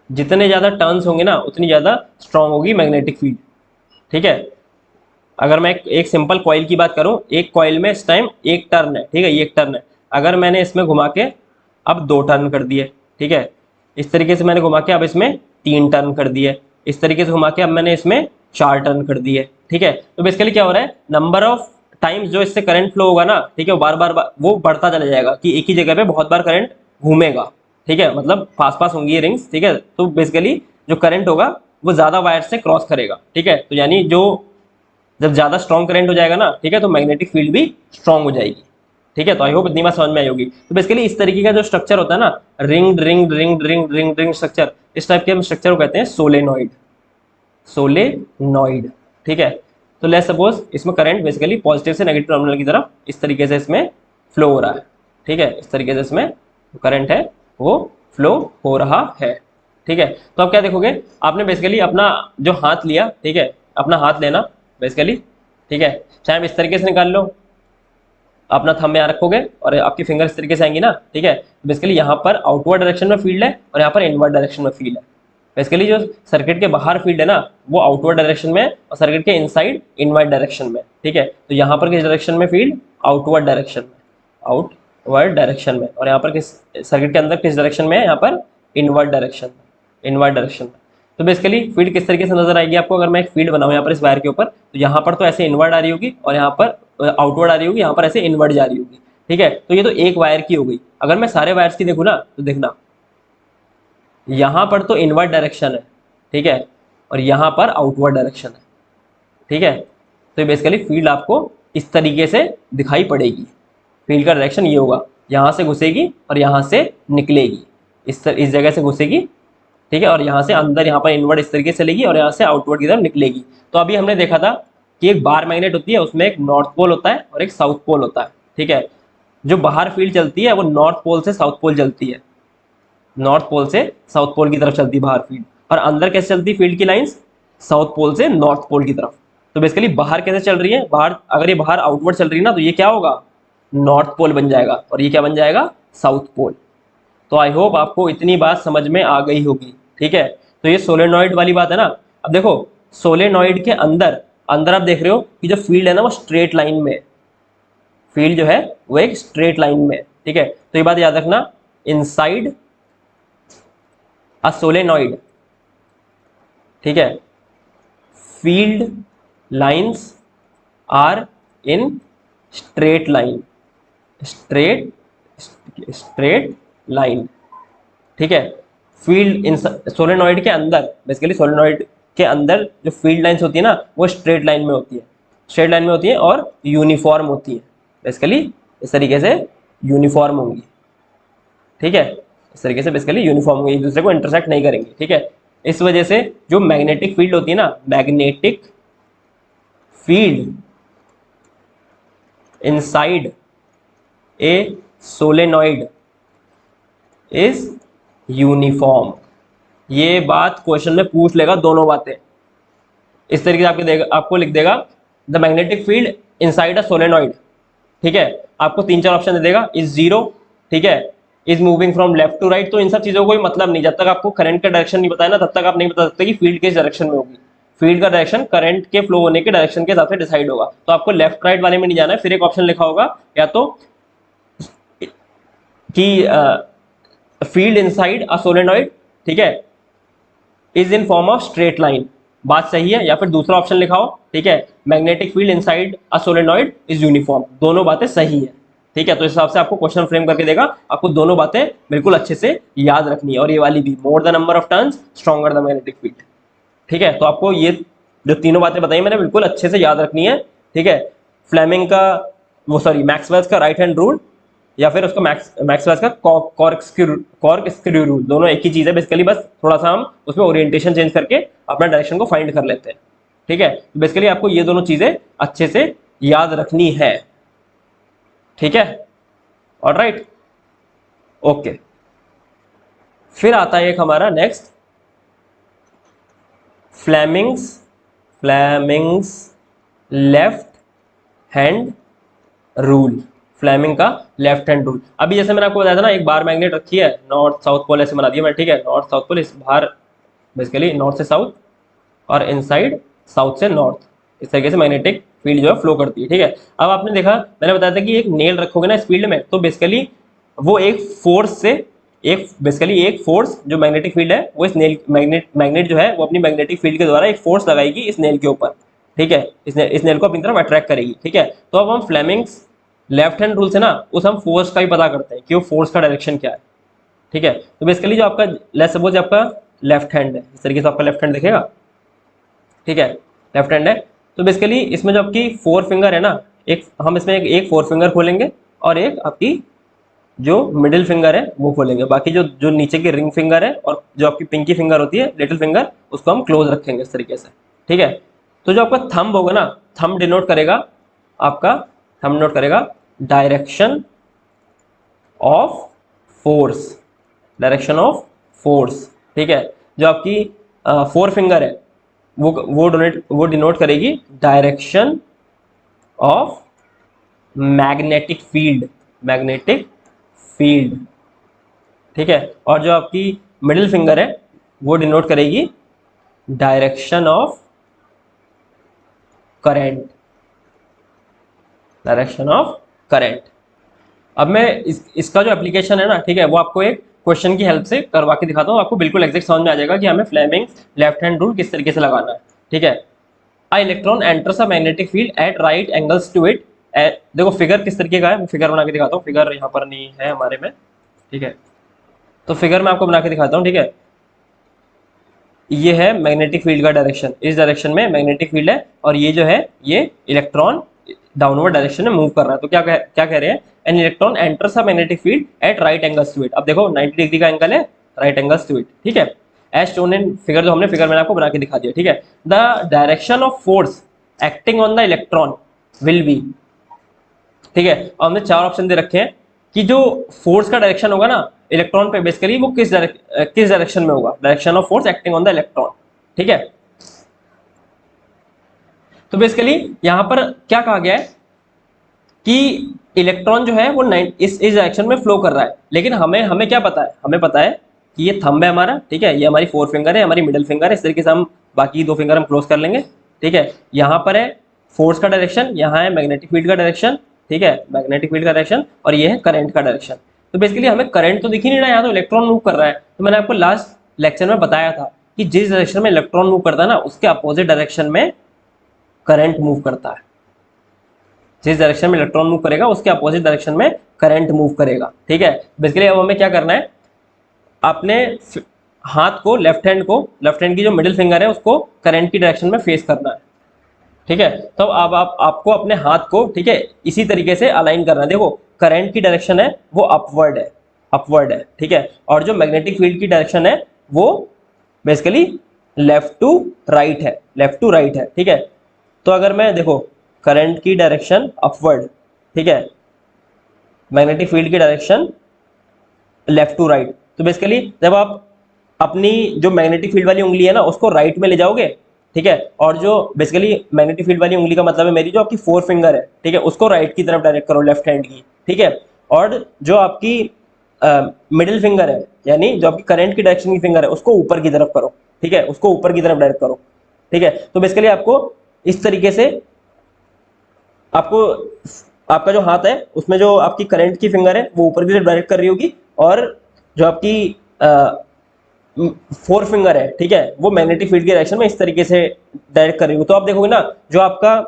जितने ज़्यादा टर्न्स होंगे ना उतनी ज़्यादा स्ट्रांग होगी मैग्नेटिक फील्ड, ठीक है। अगर मैं एक सिंपल कॉइल की बात करूं, एक कॉइल में इस टाइम एक टर्न है, ठीक है, ये एक टर्न है, अगर मैंने इसमें घुमा के अब 2 टर्न कर दिए, ठीक है, इस तरीके से मैंने घुमा के अब इसमें 3 टर्न कर दिए, इस तरीके से घुमा के अब मैंने इसमें 4 टर्न कर दिए, ठीक है। तो बेसिकली क्या हो रहा है, नंबर ऑफ टाइम्स जो इससे करंट फ्लो होगा ना, ठीक है, बार बार वो बढ़ता चला जाएगा कि एक ही जगह पे बहुत बार करंट घूमेगा, ठीक है, मतलब पास पास होंगी ये रिंग्स, ठीक है। तो बेसिकली जो करंट होगा वो ज़्यादा वायर से क्रॉस करेगा, ठीक है, तो यानी जो जब ज़्यादा स्ट्रॉन्ग करंट हो जाएगा ना, ठीक है, तो मैग्नेटिक फील्ड भी स्ट्रॉन्ग हो जाएगी, ठीक है। तो आई होप इतनी बात समझ में आई होगी। तो बेसिकली इस तरीके का जो स्ट्रक्चर होता है ना, ring ring ring ring ring ring structure, इस टाइप के हम स्ट्रक्चर को कहते हैं सोलेनॉइड, ठीक है। तो लेट्स सपोज इसमें करंट बेसिकली पॉजिटिव से नेगेटिव टर्मिनल की तरफ इस तरीके से इसमें फ्लो हो रहा है, ठीक है, इस तरीके से इसमें करंट है वो फ्लो हो रहा है, ठीक है। तो आप क्या देखोगे, आपने बेसिकली अपना जो हाथ लिया, ठीक है, अपना हाथ लेना बेसिकली, ठीक है, चाहे आप इस तरीके से निकाल लो, अपना थंब यहाँ रखोगे और आपकी फिंगर इस तरीके से आएंगी ना, ठीक है, बेसिकली यहाँ पर आउटवर्ड डायरेक्शन में फील्ड है और यहाँ पर इनवर्ड डायरेक्शन में फील्ड है। बेसिकली जो सर्किट के बाहर फील्ड है ना वो आउटवर्ड डायरेक्शन में और सर्किट के इनसाइड इनवर्ड डायरेक्शन में, ठीक है। तो यहाँ पर किस डायरेक्शन में फील्ड, आउटवर्ड डायरेक्शन में, और यहाँ पर किस सर्किट के अंदर किस डायरेक्शन में है, यहाँ पर इनवर्ड डायरेक्शन में। तो बेसिकली फील्ड किस तरीके से नजर आएगी आपको, अगर मैं एक फील्ड बनाऊँ यहाँ पर इस वायर के ऊपर, तो यहाँ पर तो ऐसे इनवर्ड आ रही होगी और यहाँ पर आउटवर्ड आ रही होगी, यहाँ पर ऐसे इनवर्ड जा रही होगी, ठीक है। तो ये तो एक वायर की हो गई। अगर मैं सारे वायर्स की देखूँ ना, तो देखना यहाँ पर तो इनवर्ड डायरेक्शन है, ठीक है, और यहाँ पर आउटवर्ड डायरेक्शन है, ठीक है। तो बेसिकली फील्ड आपको इस तरीके से दिखाई पड़ेगी, फील्ड का डायरेक्शन ये होगा, यहाँ से घुसेगी और यहाँ से निकलेगी, इस जगह से घुसेगी, ठीक है, और यहाँ से अंदर यहाँ पर इनवर्ड इस तरीके से चलेगी और यहाँ से आउटवर्ड की तरफ निकलेगी। तो अभी हमने देखा था कि एक बार मैग्नेट होती है, उसमें एक नॉर्थ पोल होता है और एक साउथ पोल होता है, ठीक है। जो बाहर फील्ड चलती है वो नॉर्थ पोल से साउथ पोल चलती है, नॉर्थ पोल से साउथ पोल की तरफ चलती है बाहर फील्ड, और अंदर कैसे चलती है फील्ड की लाइंस, साउथ पोल से नॉर्थ पोल की तरफ। तो बेसिकली बाहर कैसे चल रही है, बाहर अगर ये बाहर आउटवर्ड चल रही है ना, तो ये क्या होगा, नॉर्थ पोल बन जाएगा, और ये क्या बन जाएगा, साउथ पोल। तो आई होप आपको इतनी बात समझ में आ गई होगी, ठीक है। तो ये सोलेनॉइड वाली बात है ना। अब देखो सोलेनॉइड के अंदर अंदर आप देख रहे हो कि जो फील्ड है ना वो स्ट्रेट लाइन में, फील्ड जो है वो एक स्ट्रेट लाइन में, ठीक है। तो ये बात याद रखना, इनसाइड अ सोलेनॉइड, ठीक है, field lines are in straight line, straight straight line, ठीक है। फील्ड इन सोलेनॉइड के अंदर, बेसिकली सोलेनॉइड के अंदर जो फील्ड लाइंस होती है ना वो स्ट्रेट लाइन में होती है, स्ट्रेट लाइन में होती है और यूनिफॉर्म होती है, बेसिकली इस तरीके से यूनिफॉर्म होंगी, ठीक है, इस तरीके से बेसिकली यूनिफॉर्म होंगी, एक दूसरे को इंटरसेक्ट नहीं करेंगे, ठीक है। इस वजह से जो मैग्नेटिक फील्ड होती है ना, magnetic field inside a solenoid is uniform. ये बात क्वेश्चन में पूछ लेगा, दोनों बातें इस तरीके से आपको लिख देगा, the magnetic field inside a solenoid, ठीक है। आपको 3-4 ऑप्शन दे देगा, इज जीरो, ठीक है, is moving from left to right. तो इन सब चीजों को कोई मतलब नहीं, जब तक आपको करंट का डायरेक्शन नहीं बताया ना तब तक आप नहीं बता सकते कि फील्ड किस डायरेक्शन में होगी। फील्ड का डायरेक्शन करंट के फ्लो होने के डायरेक्शन के हिसाब से डिसाइड होगा। तो आपको लेफ्ट राइट वाले में नहीं जाना है। फिर एक ऑप्शन लिखा होगा या तो कि फील्ड इनसाइड अ सोलेनॉइड, ठीक है, is in form of straight line, बात सही है, या फिर दूसरा ऑप्शन लिखाओ, ठीक है, magnetic field inside a solenoid is uniform, दोनों बातें सही है, ठीक है। तो इस हिसाब से आपको क्वेश्चन फ्रेम करके देगा, आपको दोनों बातें बिल्कुल अच्छे से याद रखनी है, और ये वाली भी, more the number of turns stronger the magnetic field, ठीक है। तो आपको ये जो तीनों बातें बताई मैंने बिल्कुल अच्छे से याद रखनी है, ठीक है। फ्लेमिंग का वो सॉरी मैक्सवेल्स का राइट हैंड रूल, या फिर उसका मैक्सवेल्स का कॉर्क स्क्रू रूल, दोनों एक ही चीज है बेसिकली, बस थोड़ा सा हम उसमें ओरिएंटेशन चेंज करके अपना डायरेक्शन को फाइंड कर लेते हैं, ठीक है। तो बेसिकली आपको ये दोनों चीजें अच्छे से याद रखनी है, ठीक है, ऑलराइट, ओके। फिर आता है एक हमारा next, Fleming's left hand rule, Fleming का लेफ्ट हैंड रूल। अभी जैसे मैंने आपको बताया था ना, एक बार मैग्नेट रखी है, नॉर्थ साउथ पोल ऐसे बना दिया मैं, ठीक है, नॉर्थ साउथ पोल, इस बाहर बेसिकली नॉर्थ से साउथ और इनसाइड साउथ से नॉर्थ, इस तरीके से मैग्नेटिक फील्ड जो है फ्लो करती है, ठीक है। अब आपने देखा, मैंने बताया था कि एक नेल रखोगे ना इस फील्ड में, तो बेसिकली वो एक फोर्स से, एक फोर्स जो मैग्नेटिक फील्ड है वो इस नेल मैग्नेट जो है वो अपनी मैग्नेटिक फील्ड के द्वारा एक फोर्स लगाएगी इस नेल के ऊपर, ठीक है, इस नेल को अपनी तरफ अट्रैक्ट करेगी, ठीक है। तो अब हम फ्लेमिंग्स लेफ्ट हैंड रूल से ना उस हम फोर्स का भी पता करते हैं कि वो फोर्स का डायरेक्शन क्या है, ठीक है। तो बेसिकली जो आपका, लेट्स सपोज आपका लेफ्ट हैंड है, इस तरीके से आपका लेफ्ट हैंड दिखेगा, ठीक है, लेफ्ट हैंड है। तो बेसिकली इसमें जो आपकी फोर फिंगर है ना, एक हम इसमें एक फोर फिंगर खोलेंगे और एक आपकी जो मिडिल फिंगर है वो खोलेंगे, बाकी जो जो नीचे की रिंग फिंगर है और जो आपकी पिंकी फिंगर होती है, लिटिल फिंगर, उसको हम क्लोज रखेंगे इस तरीके से, ठीक है। तो जो आपका थंब होगा ना, थंब डिनोट करेगा आपका, थंब डिनोट करेगा direction of force, direction of force, ठीक है। जो आपकी फोर फिंगर है वो डिनोट करेगी direction of magnetic field, magnetic field, ठीक है। और जो आपकी मिडिल फिंगर है वो डिनोट करेगी direction of current, direction of current. अब मैं इसका जो एप्लीकेशन है ना, ठीक है, वो आपको एक क्वेश्चन की हेल्प से करवा के दिखाता हूँ, आपको बिल्कुल एग्जैक्ट समझ में आ जाएगा कि हमें फ्लेमिंग्स लेफ्ट हैंड रूल किस तरीके से लगाना है, ठीक है। A electron enters a magnetic field at right angles to it, देखो फिगर किस तरीके का है, मैं फिगर बना के दिखाता हूँ, फिगर यहाँ पर नहीं है हमारे में, ठीक है। तो फिगर मैं आपको बना के दिखाता हूँ, ठीक है। ये है मैग्नेटिक फील्ड का डायरेक्शन, इस डायरेक्शन में मैग्नेटिक फील्ड है, और ये जो है ये इलेक्ट्रॉन डाउनवर्ड डायरेक्शन में मूव कर रहा है। तो क्या कह रहे हैं, an electron enters a magnetic field at right angles to it. अब देखो 90 डिग्री का एंगल है, राइट एंगल्स टू इट, ठीक है। एज शोन इन फिगर, जो हमने फिगर मैंने आपको बना के दिखा दिया, ठीक है। The direction of force acting on the electron will be, ठीक है। और हमने चार ऑप्शन दे रखे हैं कि जो फोर्स का डायरेक्शन होगा ना इलेक्ट्रॉन पे, बेसिकली वो किस डायरेक्शन में होगा, direction of force acting on the electron, ठीक है। तो बेसिकली यहां पर क्या कहा गया है कि इलेक्ट्रॉन जो है वो इस डायरेक्शन में फ्लो कर रहा है, लेकिन हमें हमें क्या पता है, हमें पता है कि ये थंब है हमारा, ठीक है, ये हमारी फोर फिंगर है, हमारी मिडिल फिंगर है, इस तरीके से हम बाकी दो फिंगर हम क्लोज कर लेंगे, ठीक है। यहाँ पर है फोर्स का डायरेक्शन, यहाँ है मैग्नेटिक फील्ड का डायरेक्शन, ठीक है, मैग्नेटिक फील्ड का डायरेक्शन, और ये है करंट का डायरेक्शन। तो बेसिकली हमें करंट तो दिख ही नहीं रहा है, यहाँ तो इलेक्ट्रॉन मूव कर रहा है। तो मैंने आपको लास्ट लेक्चर में बताया था कि जिस डायरेक्शन में इलेक्ट्रॉन मूव करता है ना, उसके अपोजिट डायरेक्शन में करंट मूव करता है, जिस डायरेक्शन में इलेक्ट्रॉन मूव करेगा उसके अपोजिट डायरेक्शन में करंट मूव करेगा, ठीक है। बेसिकली अब हमें क्या करना है, अपने हाथ को, लेफ्ट हैंड की जो मिडिल फिंगर है उसको करंट की डायरेक्शन में फेस करना है, ठीक है। तो अब आपको अपने हाथ को, ठीक है, इसी तरीके से अलाइन करना है। देखो करंट की डायरेक्शन है वो अपवर्ड है, ठीक है। और जो मैग्नेटिक फील्ड की डायरेक्शन है वो बेसिकली लेफ्ट टू राइट है, ठीक है। तो अगर मैं देखो करंट की डायरेक्शन अपवर्ड, ठीक है, मैग्नेटिक फील्ड की डायरेक्शन लेफ्ट टू राइट, तो बेसिकली जब आप अपनी जो मैग्नेटिक फील्ड वाली उंगली है ना उसको राइट में ले जाओगे, ठीक है, और जो बेसिकली मैग्नेटिक फील्ड वाली उंगली का मतलब है मेरी जो आपकी फोर फिंगर है, ठीक है, उसको राइट की तरफ डायरेक्ट करो, लेफ्ट हैंड की, ठीक है। और जो आपकी मिडिल फिंगर है, यानी जो आपकी करंट की डायरेक्शन की फिंगर है, उसको ऊपर की तरफ करो, ठीक है, उसको ऊपर की तरफ डायरेक्ट करो, ठीक है। तो बेसिकली आपको इस तरीके से, आपको आपका जो हाथ है उसमें जो आपकी करंट की फिंगर है वो ऊपर की तरफ डायरेक्ट कर रही होगी, और जो आपकी फोर फिंगर है, ठीक है, वो मैग्नेटिक फील्ड की डायरेक्शन में इस तरीके से डायरेक्ट कर रही हूँ, तो आप देखोगे ना जो आपका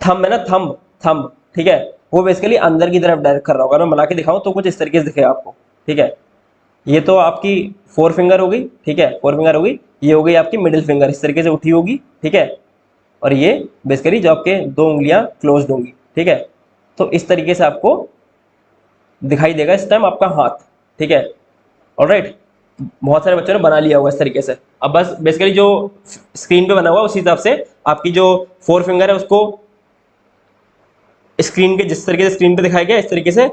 थंब है ना, थंब थंब, ठीक है, वो बेसिकली अंदर की तरफ डायरेक्ट कर रहा होगा। मैं बना के दिखाऊं तो कुछ इस तरीके से दिखेगा आपको, ठीक है। ये तो आपकी फोर फिंगर हो गई, ठीक है, फोर फिंगर हो गई। ये हो गई आपकी मिडिल फिंगर, इस तरीके से उठी होगी, ठीक है। और ये बेसिकली जो आपके दो उंगलियां क्लोज्ड होंगी, ठीक है। तो इस तरीके से आपको दिखाई देगा इस टाइम आपका हाथ, ठीक है। ऑलराइट, बहुत सारे बच्चों ने बना लिया होगा इस तरीके से। अब बस बेसिकली जो स्क्रीन पे बना हुआ उसी हिसाब से आपकी जो फोर फिंगर है उसको स्क्रीन के जिस तरीके से स्क्रीन पे दिखाया गया इस तरीके से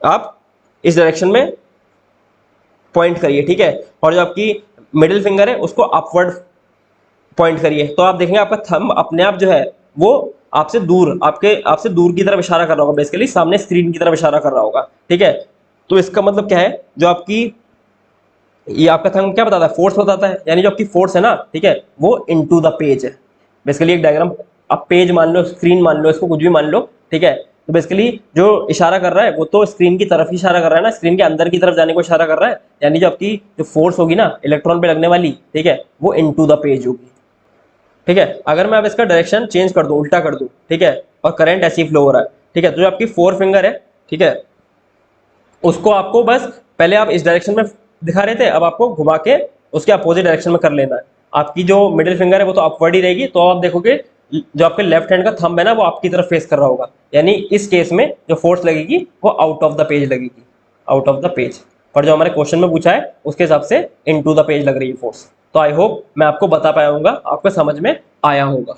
आप इस डायरेक्शन में पॉइंट करिए, ठीक है। और जो आपकी मिडिल फिंगर है उसको अपवर्ड पॉइंट करिए, तो आप देखेंगे आपका थंब अपने आप जो है वो आपसे दूर की तरफ इशारा कर रहा होगा, बेसिकली सामने स्क्रीन की तरफ इशारा कर रहा होगा, ठीक है। तो इसका मतलब क्या है, जो आपकी ये आपका थंब क्या बताता है, फोर्स बताता है, यानी जो आपकी फोर्स है ना, ठीक है, वो इनटू द पेज है। बेसिकली एक डायग्राम, आप पेज मान लो, स्क्रीन मान लो, इसको कुछ भी मान लो, ठीक है। तो बेसिकली जो इशारा कर रहा है वो तो स्क्रीन की तरफ ही इशारा कर रहा है ना, स्क्रीन के अंदर की तरफ जाने को इशारा कर रहा है, यानी जो आपकी जो फोर्स होगी ना इलेक्ट्रॉन पे लगने वाली, ठीक है, वो इनटू द पेज होगी, ठीक है। अगर मैं अब इसका डायरेक्शन चेंज कर दूं, उल्टा कर दूं, ठीक है, और करंट ऐसे ही फ्लो हो रहा है, ठीक है, तो जो आपकी फोर फिंगर है, ठीक है, उसको आपको बस पहले आप इस डायरेक्शन में दिखा रहे थे, अब आपको घुमा के उसके अपोजिट डायरेक्शन में कर लेना है। आपकी जो मिडिल फिंगर है वो तो अपवर्ड ही रहेगी, तो आप देखोगे जो आपके लेफ्ट हैंड का थंब है ना वो आपकी तरफ फेस कर रहा होगा, यानी इस केस में जो फोर्स लगेगी वो आउट ऑफ द पेज लगेगी, आउट ऑफ द पेज। पर जो हमारे क्वेश्चन में पूछा है उसके हिसाब से इनटू द पेज लग रही है फोर्स। तो आई होप मैं आपको बता पाया हूँ, आपको समझ में आया होगा।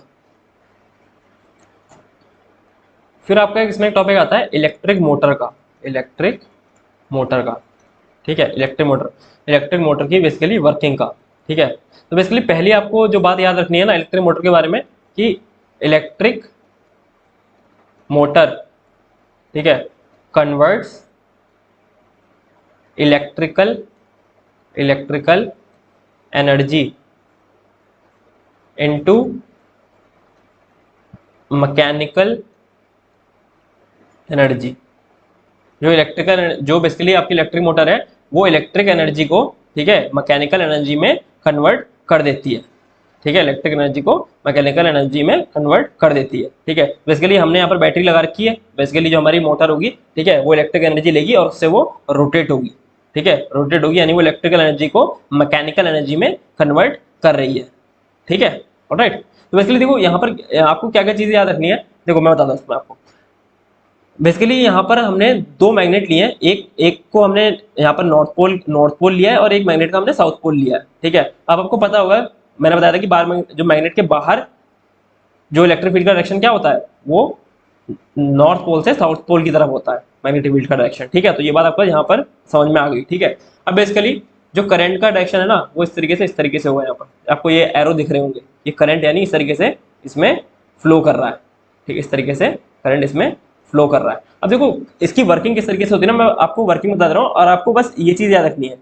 फिर आपका इसमें एक टॉपिक आता है इलेक्ट्रिक मोटर का, इलेक्ट्रिक मोटर का, ठीक है, इलेक्ट्रिक मोटर की बेसिकली वर्किंग का, ठीक है। तो बेसिकली पहली आपको जो बात याद रखनी है ना इलेक्ट्रिक मोटर के बारे में, कि इलेक्ट्रिक मोटर, ठीक है, converts electrical electrical energy into mechanical energy. जो बेसिकली आपकी इलेक्ट्रिक मोटर है वो इलेक्ट्रिक एनर्जी को, ठीक है, मैकेनिकल एनर्जी में कन्वर्ट कर देती है, ठीक है, इलेक्ट्रिक एनर्जी को मैकेनिकल एनर्जी में कन्वर्ट कर देती है, ठीक है। बेसिकली हमने यहाँ पर बैटरी लगा रखी है, बेसिकली जो हमारी मोटर होगी, ठीक है, वो इलेक्ट्रिक एनर्जी लेगी और उससे वो रोटेट होगी, ठीक है, रोटेट होगी, यानी वो इलेक्ट्रिकल एनर्जी को मैकेनिकल एनर्जी में कन्वर्ट कर रही है, ठीक है। ऑलराइट, तो बेसिकली देखो यहाँ पर आपको क्या क्या चीजें याद रखनी है, देखो मैं बताता हूँ इसमें आपको। बेसिकली यहाँ पर हमने दो मैग्नेट लिए हैं, एक एक को हमने यहाँ पर नॉर्थ पोल लिया है और एक मैग्नेट का हमने साउथ पोल लिया है, ठीक है। अब आपको पता होगा, मैंने बताया था कि बाहर जो मैग्नेट के बाहर जो इलेक्ट्रिक फील्ड का डायरेक्शन क्या होता है, वो नॉर्थ पोल से साउथ पोल की तरफ होता है मैग्नेटिक फील्ड का डायरेक्शन, ठीक है। तो ये बात आपको यहाँ पर समझ में आ गई, ठीक है। अब बेसिकली जो करंट का डायरेक्शन है ना वो इस तरीके से होगा, यहाँ पर आपको ये एरो दिख रहे होंगे, ये करंट यानी इस तरीके से इसमें फ्लो कर रहा है, ठीक है, इस तरीके से करंट इसमें फ्लो कर रहा है। अब देखो इसकी वर्किंग किस तरीके से होती है ना, मैं आपको वर्किंग बता रहा हूँ और आपको बस ये चीज याद रखनी है,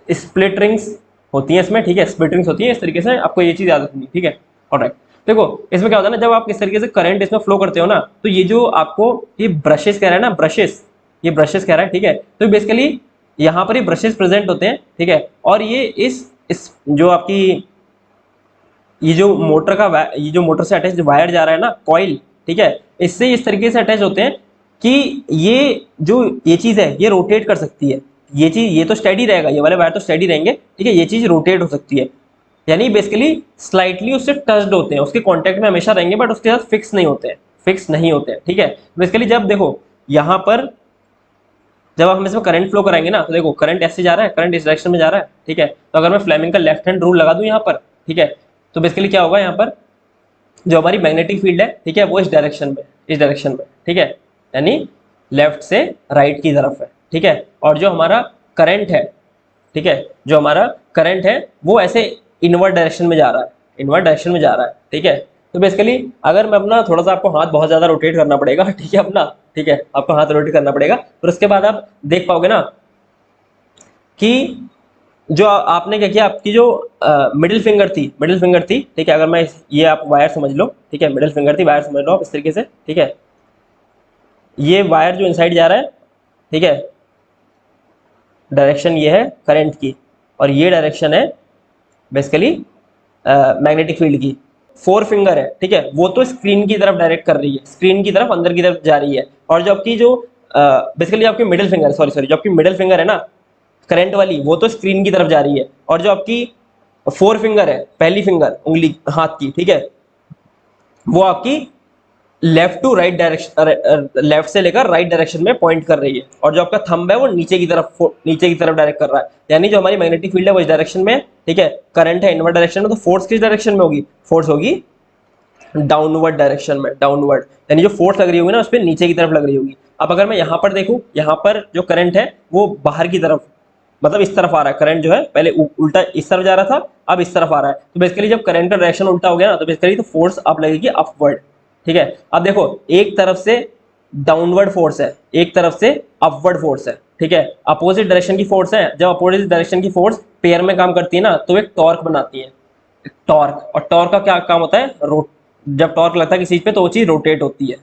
स्प्लिट रिंग्स होती है इसमें, ठीक है, स्प्लिट रिंग्स होती है इस तरीके से, आपको ये चीज याद रखनी है, ठीक है। ऑलराइट, देखो इसमें क्या होता है ना, जब आप इस तरीके से करंट इसमें फ्लो करते हो ना, तो ये जो आपको ये ब्रशेस कह रहा है ना, ये ब्रशेस कह रहा है, ठीक है। तो बेसिकली यहाँ पर ये ब्रशेस प्रेजेंट होते हैं, ठीक है, और ये इस जो आपकी ये जो मोटर से अटैच वायर जा रहा है ना, कॉइल, ठीक है, इससे इस तरीके से अटैच होते हैं कि ये चीज है ये रोटेट कर सकती है, ये तो स्टेडी रहेगा, ये वाले वायर तो स्टेडी रहेंगे, ठीक है, ये चीज रोटेट हो सकती है, यानी बेसिकली स्लाइटली उससे टच्ड होते हैं, उसके कांटेक्ट में हमेशा रहेंगे, बट उसके साथ फिक्स नहीं होते हैं, ठीक है। बेसिकली जब देखो यहाँ पर जब हम इसमें करंट फ्लो कराएंगे ना, तो देखो करंट ऐसे जा रहा है, करंट इस डायरेक्शन में जा रहा है, ठीक है। तो अगर मैं फ्लेमिंग का लेफ्ट हैंड रूल लगा दूं यहाँ पर, ठीक है, तो बेसिकली क्या होगा यहाँ पर जो हमारी मैग्नेटिक फील्ड है, ठीक है, वो इस डायरेक्शन में, ठीक है, यानी लेफ्ट से राइट की तरफ है, ठीक है। और जो हमारा करंट है, ठीक है, जो हमारा करंट है वो ऐसे इनवर्ड डायरेक्शन में जा रहा है, ठीक है। तो बेसिकली अगर मैं अपना थोड़ा सा आपको हाथ बहुत ज्यादा रोटेट करना पड़ेगा, ठीक है, अपना, ठीक है, आपको हाथ रोटेट करना पड़ेगा, फिर उसके बाद आप देख पाओगे ना कि जो आपने क्या किया, आपकी जो मिडिल फिंगर थी, ठीक है, अगर मैं ये आप वायर समझ लो, ठीक है, मिडिल फिंगर थी, वायर समझ लो आप इस तरीके से, ठीक है, ये वायर जो इनसाइड जा रहा है, ठीक है, डायरेक्शन ये है करंट की, और ये डायरेक्शन है बेसिकली मैग्नेटिक फील्ड की। फोर फिंगर है, ठीक है, वो तो स्क्रीन की तरफ डायरेक्ट कर रही है, स्क्रीन की तरफ अंदर की तरफ जा रही है। और जो आपकी जो बेसिकली आपकी मिडिल फिंगर, सॉरी जो आपकी मिडिल फिंगर है ना करंट वाली, वो तो स्क्रीन की तरफ जा रही है। और जो आपकी फोर फिंगर है, पहली फिंगर उंगली हाथ की, ठीक है, वो आपकी left to right direction, left से लेकर राइट डायरेक्शन में पॉइंट कर रही है। और जो आपका थंब है वो नीचे की तरफ डायरेक्ट कर रहा है, यानी जो हमारी मैग्नेटिक फील्ड है वो इस डायरेक्शन में, ठीक है, करंट है इनवर्ड डायरेक्शन में, तो फोर्स किस डायरेक्शन में होगी, फोर्स होगी डाउनवर्ड डायरेक्शन में, डाउनवर्ड, यानी जो फोर्स लग रही होगी ना उस पर नीचे की तरफ लग रही होगी। अब अगर मैं यहाँ पर देखूँ, यहाँ पर जो करंट है वो बाहर की तरफ, मतलब इस तरफ आ रहा है करंट, जो है पहले उल्टा इस तरफ जा रहा था, अब इस तरफ आ रहा है। तो बेसिकली जब करंट का डायरेक्शन उल्टा हो गया ना, तो बेसिकली तो फोर्स अब लगेगी अपवर्ड, ठीक है। अब देखो एक तरफ से डाउनवर्ड फोर्स है, एक तरफ से अपवर्ड फोर्स है, ठीक है, अपोजिट डायरेक्शन की फोर्स है। जब अपोजिट डायरेक्शन की फोर्स पेयर में काम करती है ना, तो एक टॉर्क बनाती है, टॉर्क। और टॉर्क का क्या काम होता है, जब टॉर्क लगता है किसी चीज पे तो वो चीज रोटेट होती है।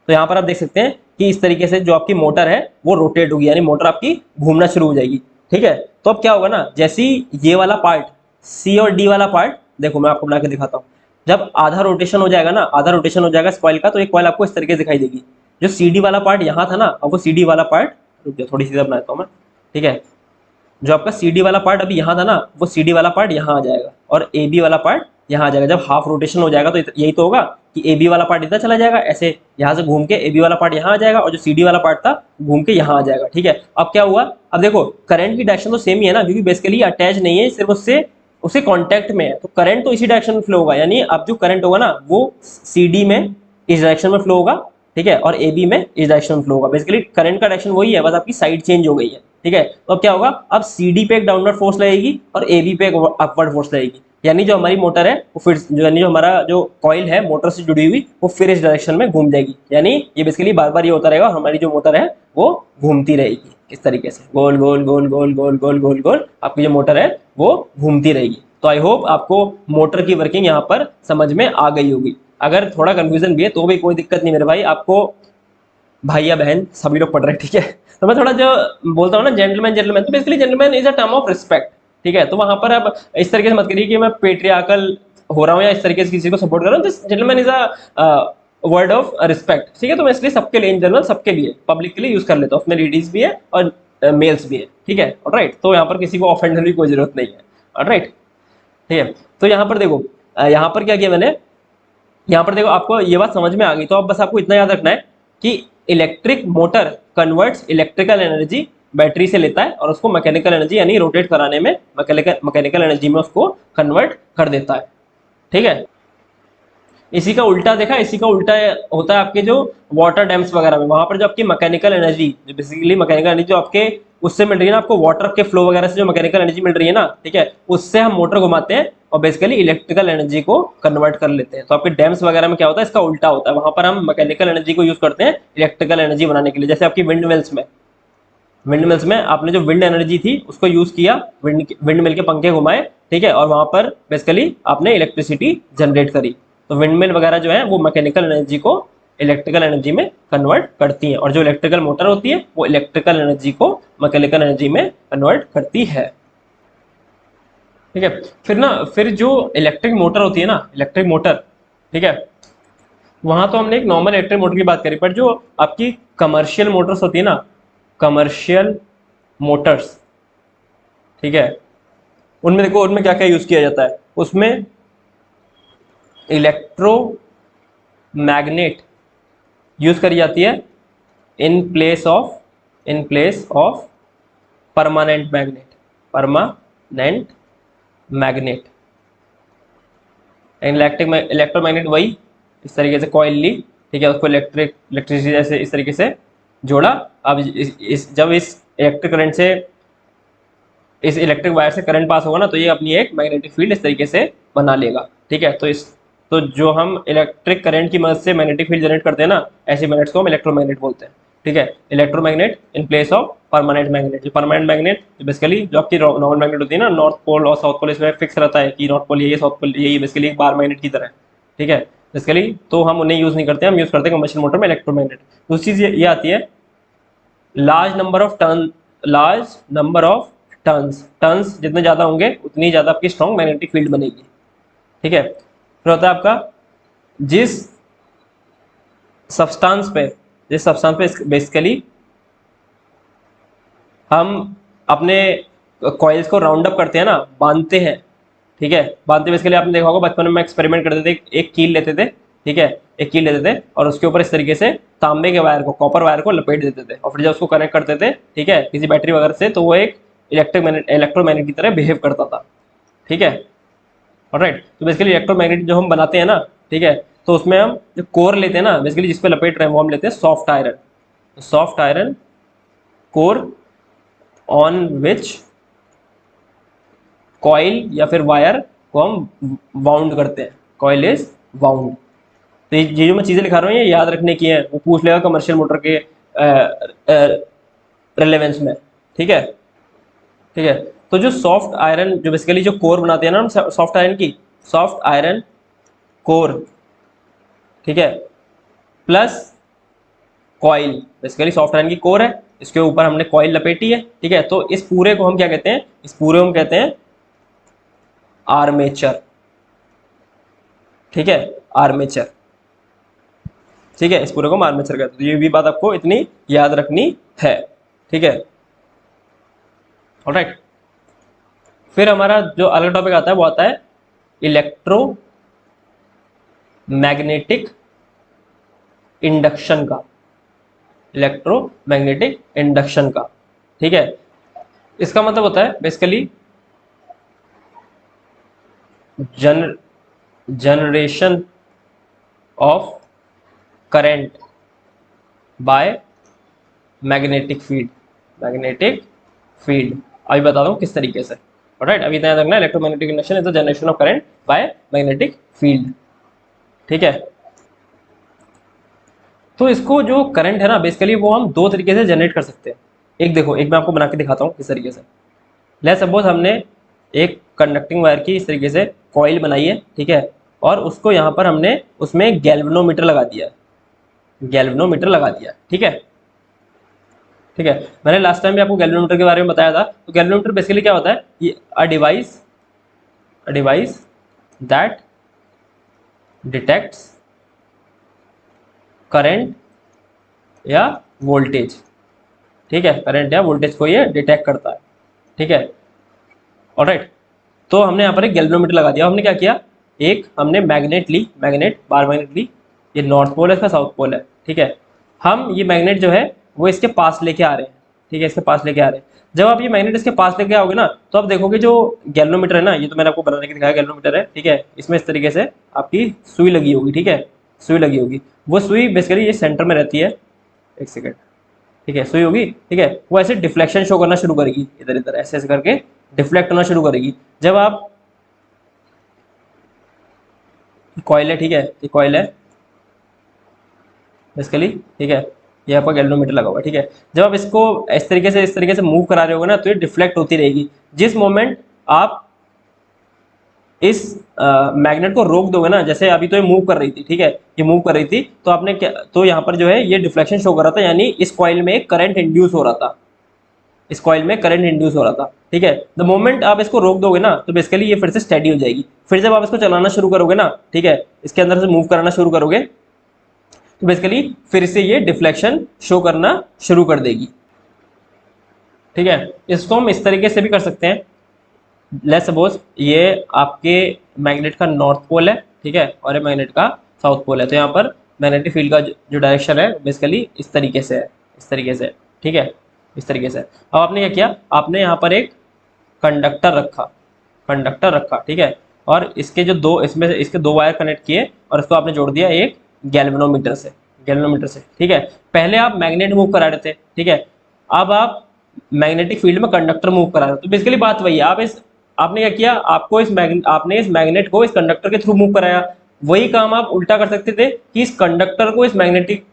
तो यहाँ पर आप देख सकते हैं कि इस तरीके से जो आपकी मोटर है वो रोटेट होगी, यानी मोटर आपकी घूमना शुरू हो जाएगी, ठीक है। तो अब क्या होगा ना, जैसे ही ये वाला पार्ट सी और डी वाला पार्ट, देखो मैं आपको बना के दिखाता हूँ, जब आधा रोटेशन हो जाएगा ना, आधा रोटेशन हो जाएगा इस कॉइल का, तो एक कॉइल आपको इस तरीके से दिखाई देगी। जो सी डी वाला पार्ट यहाँ था ना, अब वो सी डी वाला पार्ट, रुक जाओ थोड़ी सी इधर बनाता हूँ मैं, ठीक है, जो आपका सी डी वाला पार्ट अभी यहाँ था ना, वो सी डी वाला पार्ट यहाँ आ जाएगा, और ए बी वाला पार्ट यहाँ आ जाएगा। जब हाफ रोटेशन हो जाएगा तो यही तो होगा कि ए बी वाला पार्ट इधर चला जाएगा, ऐसे यहाँ से घूम के ए बी वाला पार्ट यहाँ आ जाएगा, और जो सी डी वाला पार्ट था घूम के यहाँ आ जाएगा, ठीक है। अब क्या हुआ, अब देखो करंट की डायरेक्शन तो सेम ही है ना, क्योंकि बेसिकली अटैच नहीं है, सिर्फ उससे कॉन्टैक्ट में है, तो करंट तो इसी डायरेक्शन में फ्लो होगा। यानी अब जो करंट होगा ना वो सी डी में इस डायरेक्शन में फ्लो होगा, ठीक है, और ए बी में इस डायरेक्शन में फ्लो होगा। बेसिकली करंट का डायरेक्शन वही है, बस आपकी साइड चेंज हो गई है, ठीक है। तो अब क्या होगा, अब सी डी पे एक डाउनवर्ड फोर्स लगेगी और ए बी पे एक अपवर्ड फोर्स लगेगी, यानी जो हमारी मोटर है वो फिर यानी जो हमारा जो कॉइल है मोटर से जुड़ी हुई, वो फिर इस डायरेक्शन में घूम जाएगी। यानी ये बेसिकली बार बार ये होता रहेगा, और हमारी जो मोटर है वो घूमती रहेगी इस तरीके से, गोल गोल गोल गोल गोल गोल गोल गोल आपकी जो मोटर है वो घूमती रहेगी। तो आई होप आपको मोटर की वर्किंग यहाँ पर समझ में आ गई होगी। अगर थोड़ा कंफ्यूजन भी है तो भी कोई दिक्कत नहीं मेरे भाई, आपको भाई या बहन सभी लोग पढ़ रहे हैं, ठीक है। तो मैं थोड़ा जो बोलता हूँ ना जेंटलमैन जेंटलमैन, तो basically gentleman is a term of respect, ठीक है। तो वहां पर आप इस तरीके से मत करिए कि मैं पेट्रियार्कल हो रहा हूँ या इस तरीके से किसी को सपोर्ट कर रहा हूँ। This gentleman is a word of respect, ठीक है। तो मैं इसलिए सबके लिए, इन जनरल सबके लिए, पब्लिक के लिए यूज कर लेता हूँ, उसमें लेडीज भी है और मेल्स भी है, ठीक है, ऑलराइट। तो यहाँ पर किसी को ऑफेंड होने की कोई जरूरत नहीं है, ऑलराइट, ठीक है। तो यहाँ पर देखो, यहाँ पर क्या किया मैंने, यहाँ पर देखो आपको ये बात समझ में आ गई, तो अब बस आपको इतना याद रखना है कि electric motor converts electrical energy battery से लेता है और उसको मैकेनिकल एनर्जी यानी रोटेट कराने में मैकेनिकल एनर्जी में उसको कन्वर्ट कर देता है, ठीक है। इसी का उल्टा देखा, इसी का उल्टा होता है आपके जो वाटर डैम्स वगैरह में, वहां पर जो आपकी मैकेनिकल एनर्जी, जो बेसिकली मैकेनिकल एनर्जी जो आपके उससे मिल रही है ना, आपको वाटर के फ्लो वगैरह से जो मैकेनिकल एनर्जी मिल रही है ना, ठीक है, उससे हम मोटर घुमाते हैं और बेसिकली इलेक्ट्रिकल एनर्जी को कन्वर्ट कर लेते हैं। तो आपके डैम्स वगैरह में क्या होता है, इसका उल्टा होता है, वहां पर हम मैकेनिकल एनर्जी को यूज करते हैं इलेक्ट्रिकल एनर्जी बनाने के लिए। जैसे आपकी विंड मिल्स में आपने जो विंड एनर्जी थी उसको यूज किया, विंड मिल के पंखे घुमाए, ठीक है, और वहां पर बेसिकली आपने इलेक्ट्रिसिटी जनरेट करी। तो विंड मिल वगैरह जो है वो मैकेनिकल एनर्जी को इलेक्ट्रिकल एनर्जी में कन्वर्ट करती हैं, और जो इलेक्ट्रिकल मोटर होती है वो इलेक्ट्रिकल एनर्जी को मैकेनिकल एनर्जी में कन्वर्ट करती है, ठीक है। फिर जो इलेक्ट्रिक मोटर होती है ना, इलेक्ट्रिक मोटर, ठीक है, वहां तो हमने एक नॉर्मल इलेक्ट्रिक मोटर की बात करी, पर जो आपकी कमर्शियल मोटर्स होती है ना, कमर्शियल मोटर्स, ठीक है, उनमें देखो उनमें क्या क्या यूज किया जाता है, उसमें इलेक्ट्रोमैग्नेट यूज करी जाती है in place of permanent magnet. Electromagnet वही इस तरीके से कॉइल ली, ठीक है, उसको इलेक्ट्रिसिटी जैसे इस तरीके से जोड़ा। अब जब इस इलेक्ट्रिक करंट से, इस इलेक्ट्रिक वायर से करंट पास होगा ना, तो ये अपनी एक मैग्नेटिक फील्ड इस तरीके से बना लेगा, ठीक है। तो जो हम इलेक्ट्रिक करंट की मदद से मैग्नेटिक फील्ड जनरेट करते हैं ना, ऐसे मैग्नेट्स को हम इलेक्ट्रोमैग्नेट बोलते हैं, ठीक है। Electromagnet in place of permanent magnet. जो परमानेंट मैग्नेट बेसिकली जो आपकी नॉर्मल मैग्नेट होती है ना, नॉर्थ पोल और साउथ पोल, इसमें फिक्स रहता है कि नॉर्थ पोल यही है, साउथ पोल यही, बेसिकली एक बार मैग्नेट की तरह, ठीक है। बेसिकली तो हम उन्हें यूज नहीं करते, हम यूज करते हैं कमर्शियल मोटर में इलेक्ट्रोमैग्नेट। दूसरी चीज ये आती है large number of turn large number of turns, turns जितने ज़्यादा होंगे उतनी ज़्यादा आपकी स्ट्रॉन्ग मैग्नेटिक फील्ड बनेगी, ठीक है। फिर होता है आपका जिस सब्सटेंस पे, बेसिकली हम अपने कॉइल्स को राउंड अप करते हैं ना, बांधते हैं, ठीक है। बांधते बेसिकली आपने देखा होगा बचपन में एक्सपेरिमेंट करते थे, एक कील लेते थे, ठीक है, एक कील लेते थे और उसके ऊपर इस तरीके से तांबे के वायर को, कॉपर वायर को लपेट देते थे और फिर जब उसको कनेक्ट करते थे, ठीक है, किसी बैटरी वगैरह से, तो वो एक इलेक्ट्रोमैग्नेट की तरह बिहेव करता था, ठीक है। ऑलराइट, तो बेसिकली इलेक्ट्रोमैग्नेट जो हम बनाते हैं ना, ठीक है, तो उसमें हम जो कोर लेते हैं ना, बेसिकली जिस पे लपेट रहे हैं वो हम लेते हैं soft iron, soft iron core on which coil या फिर वायर को हम वाउंड करते हैं, कॉइल इज वाउंड। तो ये जो मैं चीज़ें लिखा रहा हूँ ये याद रखने की है, वो पूछ लेगा कमर्शियल मोटर के रिलेवेंस में, ठीक है, ठीक है। तो जो सॉफ्ट आयरन, जो बेसिकली जो कोर बनाते हैं ना हम सॉफ्ट आयरन की, सॉफ्ट आयरन कोर, ठीक है, plus coil, basically soft iron की कोर है, इसके ऊपर हमने कॉइल लपेटी है, ठीक है। तो इस पूरे को हम क्या कहते हैं, इस पूरे को हम कहते हैं आर्मेचर, ठीक है, आर्मेचर, ठीक है, इस पूरे को हम आर्मेचर कहते हैं। तो ये भी बात आपको इतनी याद रखनी है, ठीक है। ऑलराइट, फिर हमारा जो अगला टॉपिक आता है वो आता है इलेक्ट्रोमैग्नेटिक इंडक्शन का, इलेक्ट्रोमैग्नेटिक इंडक्शन का, ठीक है। इसका मतलब होता है basically generation of current by magnetic field, magnetic field. अभी बता दूं किस तरीके से, ऑलराइट। अभी याद रखना, electromagnetic induction is the generation of current by magnetic field, ठीक है। तो इसको जो करंट है ना, बेसिकली वो हम दो तरीके से जनरेट कर सकते हैं। एक देखो, एक मैं आपको बना के दिखाता हूँ किस तरीके से। लेट्स सपोज हमने एक कंडक्टिंग वायर की इस तरीके से कॉइल बनाई है, ठीक है, और उसको यहाँ पर हमने उसमें गैल्वेनोमीटर लगा दिया, गैल्वेनोमीटर लगा दिया, ठीक है, ठीक है। मैंने लास्ट टाइम भी आपको गैल्वेनोमीटर के बारे में बताया था। तो गैल्वेनोमीटर बेसिकली क्या होता है, ये a device that detects current या वोल्टेज, ठीक है, करंट या वोल्टेज को ये डिटेक्ट करता है, ठीक है। ऑलराइट, तो हमने यहाँ पर एक गैल्वेनोमीटर लगा दिया। हमने क्या किया, एक हमने मैग्नेट बार मैग्नेट ली, ये नॉर्थ पोल है, इसका साउथ पोल है, ठीक है। हम ये मैग्नेट जो है वो इसके पास लेके आ रहे हैं, ठीक है, इसके पास लेके आ रहे हैं। जब आप ये मैग्नेट इसके पास लेके आओगे ना, तो आप देखोगे जो गैल्वेनोमीटर है ना, ये तो मैंने आपको बनाने के दिखाया गैल्वेनोमीटर है, ठीक है, इसमें इस तरीके से आपकी सुई लगी होगी, ठीक है, सुई लगी होगी। वो सुई बेसिकली ये सेंटर में रहती है, एक सेकेंड, ठीक है, सुई होगी, ठीक है, वो ऐसे डिफ्लेक्शन शो करना शुरू करेगी, इधर इधर ऐसे ऐसे करके डिफ्लेक्ट होना शुरू करेगी। जब आप, कॉइल है, ठीक है, ये कॉइल है बेसिकली, ठीक है, ये आपका गैल्वेनोमीटर लगा हुआ है, ठीक है। जब आप इसको इस तरीके से मूव करा रहे होगे ना, तो ये डिफ्लेक्ट होती रहेगी। जिस मोमेंट आप इस मैग्नेट को रोक दोगे ना, जैसे अभी तो ये मूव कर रही थी, ठीक है, ये मूव कर रही थी, तो आपने क्या, तो यहाँ पर जो है ये डिफ्लेक्शन शो कर रहा था, यानी इस कॉइल में करंट इंड्यूस हो रहा था, इस कॉइल में करंट इंड्यूस हो रहा था, ठीक है। द मोमेंट आप इसको रोक दोगे ना, तो बेसिकली ये फिर से स्टेडी हो जाएगी। फिर जब आप इसको चलाना शुरू करोगे ना, ठीक है, इसके अंदर से मूव कराना शुरू करोगे, तो बेसिकली फिर से ये डिफ्लेक्शन शो करना शुरू कर देगी, ठीक है। इसको हम इस तरीके से भी कर सकते हैं। लेट्स सपोज ये आपके मैग्नेट का नॉर्थ पोल है, ठीक है, और ये मैग्नेट का साउथ पोल है। तो यहाँ पर मैग्नेटिक फील्ड का जो डायरेक्शन है बेसिकली इस तरीके से है, इस तरीके से, ठीक है, इस तरीके से। अब आपने क्या किया, आपने यहाँ पर एक कंडक्टर रखा, ठीक है, और इसके जो दो, इसमें से इसके दो वायर कनेक्ट किए और इसको आपने जोड़ दिया एक गैल्वेनोमीटर से, ठीक है। पहले आप मैग्नेट मूव करा रहे थे, ठीक है, अब आप मैग्नेटिक फील्ड में कंडक्टर मूव करा रहे हो। तो बेसिकली बात वही है, आपने क्या किया, आपने इस मैग्नेट को इस कंडक्टर के थ्रू मूव कराया। वही काम आप उल्टा कर सकते थे कि इस कंडक्टर को इस मैग्नेटिक,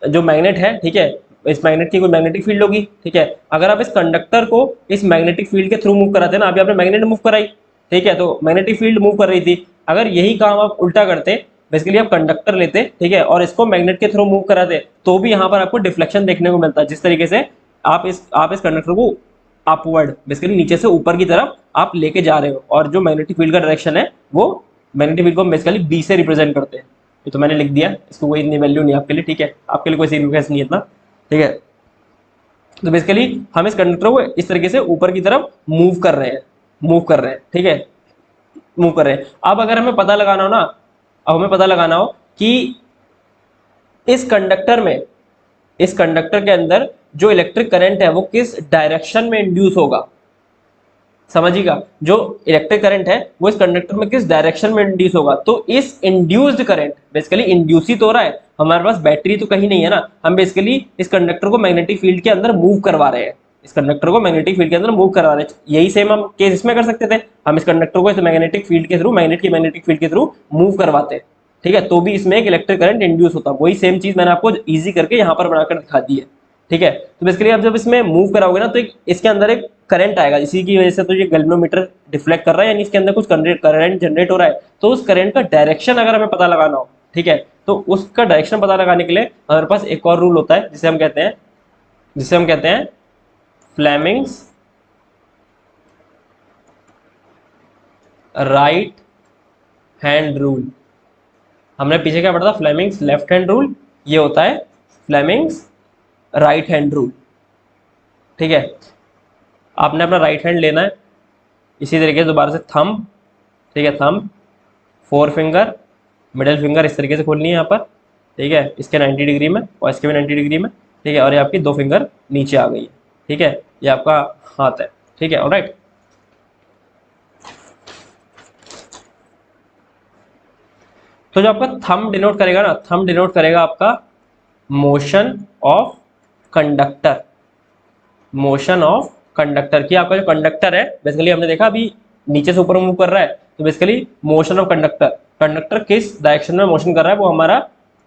जो मैग्नेट है, ठीक है, इस मैग्नेट की कोई मैग्नेटिक फील्ड होगी, ठीक है, अगर आप इस कंडक्टर को इस मैग्नेटिक फील्ड के थ्रू मूव कराते ना, अभी आपने मैग्नेट मूव कराई, ठीक है, तो मैग्नेटिक फील्ड मूव कर रही थी। अगर यही काम आप उल्टा करते, बेसिकली आप कंडक्टर लेते, ठीक है, और इसको मैग्नेट के थ्रू मूव कराते, तो भी यहाँ पर आपको डिफ्लेक्शन देखने को मिलता है। जिस तरीके से आप इस कंडक्टर को अपवर्ड बेसिकली नीचे से ऊपर की तरफ आप लेके जा रहे हो, और जो मैग्नेटिक फील्ड का डायरेक्शन है वो मैग्नेटिक फील्ड को हम बेसिकली बी से रिप्रेजेंट करते हैं। ये तो मैंने लिख दिया, इसको कोई इतनी वैल्यू नहीं आपके लिए, ठीक है, आपके लिए कोई सिग्निफिकेंस नहीं है इतना, ठीक है। तो बेसिकली हम इस कंडक्टर को इस तरीके से ऊपर की तरफ मूव कर रहे हैं, ठीक है, मूव कर रहे हैं। अब अगर हमें पता लगाना हो ना, अब हमें पता लगाना हो कि इस कंडक्टर के अंदर जो इलेक्ट्रिक करंट है वो किस डायरेक्शन में इंड्यूस होगा, समझिएगा, जो इलेक्ट्रिक करंट है वो इस कंडक्टर में किस डायरेक्शन में इंड्यूस होगा। तो इस इंड्यूस्ड करंट बेसिकली इंड्यूस ही तो हो रहा है, हमारे पास बैटरी तो कहीं नहीं है ना, हम बेसिकली इस कंडक्टर को मैग्नेटिक फील्ड के अंदर मूव करवा रहे हैं, इस कंडक्टर को मैग्नेटिक फील्ड के अंदर मूव करवा रहे हैं। यही सेम हम केस इसमें कर सकते थे, हम इस कंडक्टर को इस मैग्नेटिक फील्ड के थ्रू, मैग्नेटिक फील्ड के थ्रू मूव करवाते, ठीक है, तो भी इसमें एक इलेक्ट्रिक करंट इंड्यूस होता। वही सेम चीज मैंने आपको इजी करके यहाँ पर बनाकर दिखा दी है, ठीक है। तो बेसिकली आप जब इसमें मूव कराओगे ना, तो इसके अंदर एक करंट आएगा, इसी की वजह से तो ये गैल्वेनोमीटर डिफ्लेक्ट कर रहा है, यानी इसके अंदर कुछ करंट जनरेट हो रहा है। तो उस करंट का डायरेक्शन अगर हमें पता लगाना हो, ठीक है, तो उसका डायरेक्शन पता लगाने के लिए हमारे पास एक और रूल होता है जिसे हम कहते हैं फ्लेमिंग्स राइट हैंड रूल। हमने पीछे क्या पढ़ा था, फ्लेमिंग्स लेफ्ट हैंड रूल, ये होता है फ्लेमिंग्स राइट हैंड रूल, ठीक है। आपने अपना राइट हैंड लेना है, इसी तरीके से दोबारा से थंब, ठीक है, thumb, four finger, middle finger इस तरीके से खोलनी है यहाँ पर, ठीक है, इसके 90 डिग्री में और इसके भी 90 डिग्री में, ठीक है, और ये आपकी दो फिंगर नीचे आ गई है, ठीक है, ये आपका हाथ है, ठीक है, ऑलराइट। तो जो आपका थंब डिनोट करेगा ना, थंब डिनोट करेगा आपका motion of conductor, motion of conductor की। आपका जो कंडक्टर है बेसिकली हमने देखा अभी नीचे से ऊपर मूव कर रहा है, तो बेसिकली मोशन ऑफ कंडक्टर किस डायरेक्शन में मोशन कर रहा है वो हमारा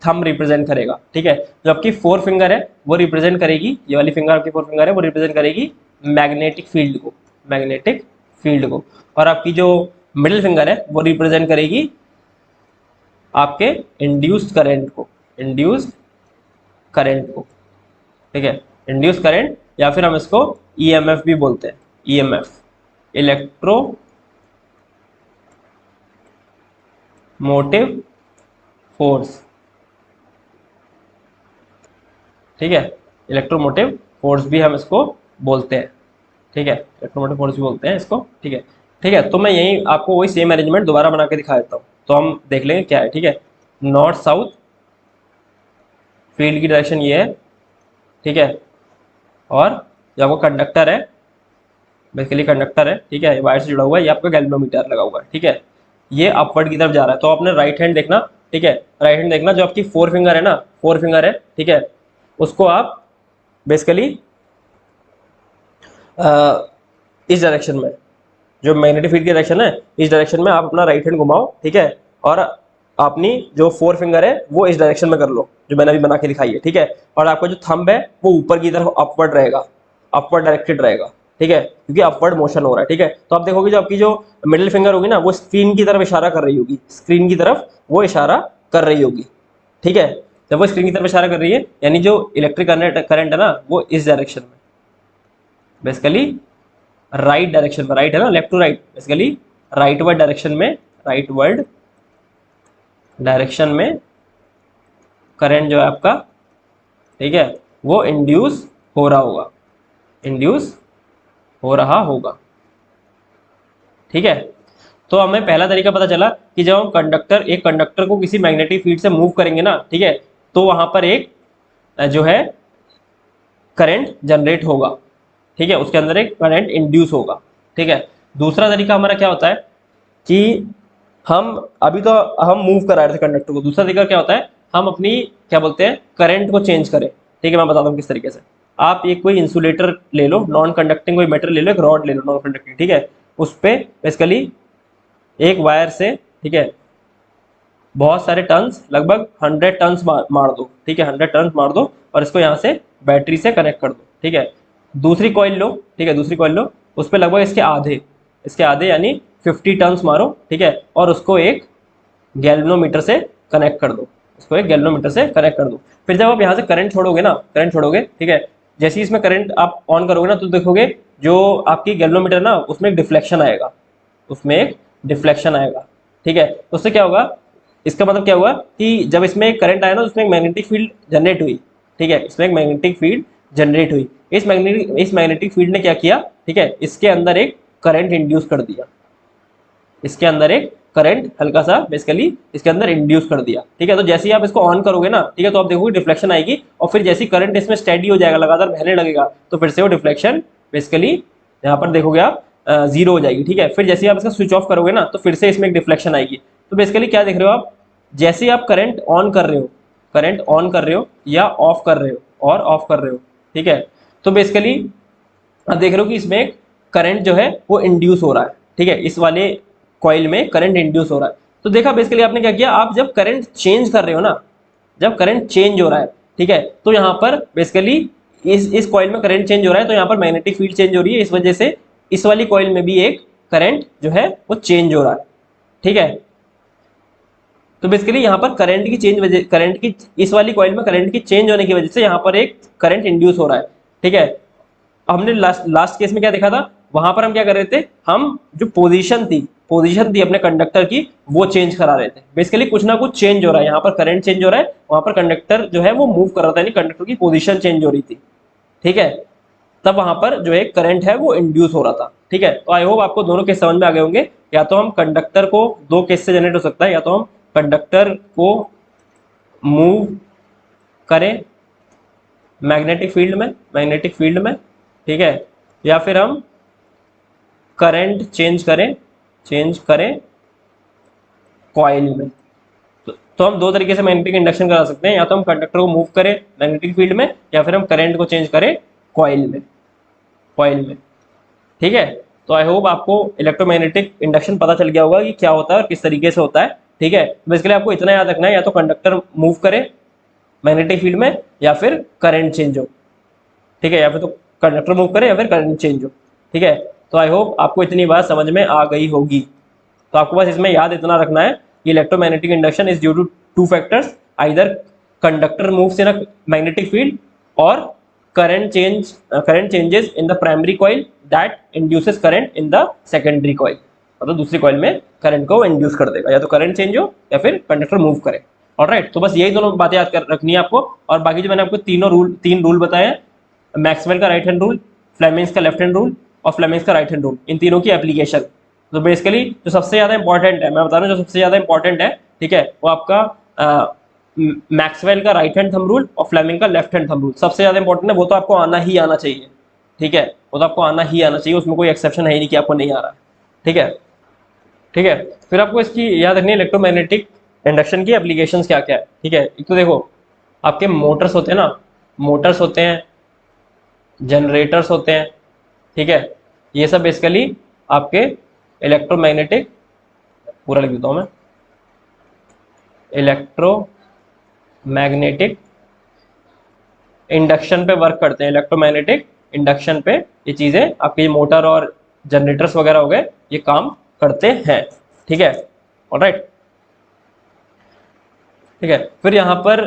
थंब रिप्रेजेंट करेगा, ठीक है। जो आपकी फोर फिंगर है वो रिप्रेजेंट करेगी, ये वाली फिंगर आपकी फोर फिंगर है वो रिप्रेजेंट करेगी मैग्नेटिक फील्ड को, और आपकी जो मिडिल फिंगर है वो रिप्रेजेंट करेगी आपके इंड्यूस्ड करंट को, ठीक है, इंड्यूस करंट, या फिर हम इसको ईएमएफ भी बोलते हैं, ईएमएफ इलेक्ट्रो मोटिव फोर्स, ठीक है, इलेक्ट्रोमोटिव फोर्स भी हम इसको बोलते हैं, ठीक है, इलेक्ट्रोमोटिव फोर्स भी बोलते हैं इसको, ठीक है, ठीक है। तो मैं यही आपको वही सेम अरेंजमेंट दोबारा बना के दिखा देता हूँ, तो हम देख लेंगे क्या है, ठीक है। नॉर्थ साउथ फील्ड की डायरेक्शन ये है, ठीक है, और जो आपका कंडक्टर है बेसिकली कंडक्टर है, ठीक है, वायर से जुड़ा हुआ है, ये आपका गैल्वेनोमीटर लगा हुआ है, ठीक है, ये अपवर्ड की तरफ जा रहा है। तो आपने राइट हैंड देखना, ठीक है, राइट हैंड देखना, जो आपकी फोर फिंगर है, ठीक है, उसको आप बेसिकली इस डायरेक्शन में, जो मैग्नेटिक फील्ड की डायरेक्शन है इस डायरेक्शन में आप अपना राइट हैंड घुमाओ, ठीक है, और अपनी जो फोर फिंगर है वो इस डायरेक्शन में कर लो जो मैंने अभी बना के दिखाई है, ठीक है, और आपका जो थंब है वो ऊपर की तरफ अपवर्ड रहेगा, अपवर्ड डायरेक्टेड रहेगा, ठीक है, क्योंकि अपवर्ड मोशन हो रहा है, ठीक है। तो आप देखोगे जो आपकी जो मिडिल फिंगर होगी ना वो स्क्रीन की तरफ इशारा कर रही होगी, स्क्रीन की तरफ वो इशारा कर रही होगी, ठीक है। जब वो स्क्रीन की तरफ इशारा कर रही है यानी जो इलेक्ट्रिक करंट है ना वो इस डायरेक्शन में बेसिकली राइट डायरेक्शन में, राइट है ना, left to right, basically rightward direction में करंट जो है आपका, ठीक है, वो इंड्यूस हो रहा होगा, ठीक है। तो हमें पहला तरीका पता चला कि जब हम एक कंडक्टर को किसी मैग्नेटिक फील्ड से मूव करेंगे ना, ठीक है, तो वहां पर एक जो है करंट जनरेट होगा, ठीक है, उसके अंदर एक करंट इंड्यूस होगा, ठीक है। दूसरा तरीका हमारा क्या होता है कि हम अभी तो हम मूव करा रहे थे कंडक्टर को, दूसरा तरीका क्या होता है हम अपनी क्या बोलते हैं करंट को चेंज करें, ठीक है, मैं बताता हूँ किस तरीके से। आप एक कोई इंसुलेटर ले लो, नॉन कंडक्टिंग कोई मेटेरियल ले लो, एक रॉड ले लो नॉन कंडक्टिंग, ठीक है, उस पर बेसिकली एक वायर से, ठीक है, बहुत सारे टर्न्स लगभग 100 टर्न्स मार दो, ठीक है, 100 टर्न्स मार दो और इसको यहाँ से बैटरी से कनेक्ट कर दो, ठीक है। दूसरी कॉइल लो, ठीक है, दूसरी कॉइल लो, उस पर लगभग इसके आधे यानी 50 टर्न्स मारो, ठीक है, और उसको एक गैल्वेनोमीटर से कनेक्ट कर दो, फिर जब आप यहाँ से करंट छोड़ोगे, ठीक है, जैसे ही इसमें करंट आप ऑन करोगे ना तो देखोगे जो आपकी गैल्वेनोमीटर ना उसमें एक डिफ्लेक्शन आएगा, उसमें एक डिफ्लेक्शन आएगा। ठीक है, तो उससे क्या होगा, इसका मतलब क्या हुआ कि जब इसमें एक करंट आया ना तो उसमें एक मैग्नेटिक फील्ड जनरेट हुई। ठीक है, इसमें एक मैग्नेटिक फील्ड जनरेट हुई। इस मैग्नेटिक फील्ड ने क्या किया, ठीक है, इसके अंदर एक करंट इंड्यूस कर दिया, इसके अंदर एक करंट हल्का सा बेसिकली इसके अंदर इंड्यूस कर दिया। ठीक है, तो जैसे ही आप इसको ऑन करोगे ना, ठीक है, तो आप देखोगे डिफ्लेक्शन आएगी और फिर जैसे ही करंट इसमें स्टेडी हो जाएगा, लगातार बहने लगेगा, तो फिर से वो डिफ्लेक्शन बेसिकली यहाँ पर देखोगे आप जीरो हो जाएगी। ठीक है, फिर जैसे ही आप इसका स्विच ऑफ करोगे ना तो फिर से इसमें एक डिफ्लेक्शन आएगी। तो बेसिकली क्या देख रहे हो आप, जैसे ही आप करंट ऑन कर रहे हो, करंट ऑन कर रहे हो या ऑफ कर रहे हो और ऑफ कर रहे हो, ठीक है, तो बेसिकली आप देख रहे हो कि इसमें एक करंट जो है वो इंड्यूस हो रहा है। ठीक है, इस वाले कॉइल में करंट इंड्यूस हो रहा है। तो देखा बेसिकली आपने क्या किया, आप जब करंट चेंज कर रहे हो ना, जब करंट चेंज हो रहा है, ठीक है, तो यहाँ पर बेसिकली इस कॉइल में करंट चेंज हो रहा है, तो यहाँ पर मैग्नेटिक फील्ड चेंज हो रही है, इस वजह से इस वाली कॉइल में भी एक करंट जो है वो चेंज हो रहा है। ठीक है, तो बेसिकली यहाँ पर करंट की चेंज वजह, करंट की इस वाली कॉइल में करंट की चेंज होने की वजह से यहाँ पर एक करंट इंड्यूस हो रहा है। ठीक है, हमने लास्ट केस में क्या देखा था, वहां पर हम क्या कर रहे थे, हम जो पोजीशन थी अपने कंडक्टर की वो चेंज करा रहे थे। बेसिकली कुछ ना कुछ चेंज हो रहा है, यहाँ पर करंट चेंज हो रहा है, वहां पर कंडक्टर जो है वो मूव कर रहा था, यानी कंडक्टर की पोजीशन चेंज हो रही थी। ठीक है, तब वहां पर जो एक करंट है वो इंड्यूस हो रहा था। ठीक है, तो आई होप आपको दोनों केस समझ में आ गए होंगे। या तो हम कंडक्टर को दो केस से जनरेट हो सकता है, या तो हम कंडक्टर को मूव करें मैग्नेटिक फील्ड में, ठीक है, या फिर हम करंट चेंज करें कॉइल में। तो हम दो तरीके से मैग्नेटिक इंडक्शन करा सकते हैं, या तो हम कंडक्टर को मूव करें मैग्नेटिक फील्ड में, या फिर हम करंट को चेंज करें कॉइल में। ठीक है, तो आई होप आपको इलेक्ट्रोमैग्नेटिक इंडक्शन पता चल गया होगा कि क्या होता है और किस तरीके से होता है। ठीक है, बेसिकली आपको इतना याद रखना है, या तो कंडक्टर मूव करे मैग्नेटिक फील्ड में या फिर करंट चेंज हो। ठीक है, या फिर तो कंडक्टर मूव करे या फिर करंट चेंज हो। ठीक है, तो आई होप आपको इतनी बात समझ में आ गई होगी। तो आपको बस इसमें याद इतना रखना है कि electromagnetic induction is due to two factors, either conductor moves in a magnetic field और current changes in the primary coil that induces current in the secondary coil। मतलब दूसरी कॉइल में करंट को इंड्यूस कर देगा, या तो करंट चेंज हो या फिर कंडक्टर मूव करे। ऑलराइट, तो बस यही दोनों बातें याद कर रखनी है आपको। और बाकी जो मैंने आपको तीन रूल बताए हैं, मैक्सवेल का राइट हैंड रूल, फ्लेमिंग्स का लेफ्ट हैंड रूल और फ्लेमिंग्स का राइट हैंड रूल, इन तीनों की एप्लीकेशन। तो बेसिकली जो सबसे ज्यादा इंपॉर्टेंट है, मैं बता रहा हूँ जो सबसे ज्यादा इंपॉर्टेंट है, ठीक है, वो आपका मैक्सवेल का राइट हैंड थंब रूल और फ्लेमिंग का लेफ्ट हैंड थंब रूल सबसे ज्यादा इंपॉर्टेंट है। वो तो आपको आना ही आना चाहिए। ठीक है, वो तो आपको आना ही आना चाहिए, उसमें कोई एक्सेप्शन है ही नहीं कि आपको नहीं आ रहा है। ठीक है, ठीक है, फिर आपको इसकी याद रखनी है इलेक्ट्रोमैग्नेटिक इंडक्शन की एप्लीकेशंस क्या क्या है। ठीक है, एक तो देखो आपके मोटर्स होते हैं ना, मोटर्स होते हैं, जनरेटर्स होते हैं। ठीक है, ये सब बेसिकली आपके इलेक्ट्रोमैग्नेटिक, पूरा लिख देता हूं मैं, इलेक्ट्रोमैग्नेटिक इंडक्शन पे वर्क करते हैं। इलेक्ट्रोमैग्नेटिक इंडक्शन पे ये चीजें आपके मोटर और जनरेटर्स वगैरह हो गए, ये काम करते हैं। ठीक है, ऑलराइट, ठीक है, फिर यहाँ पर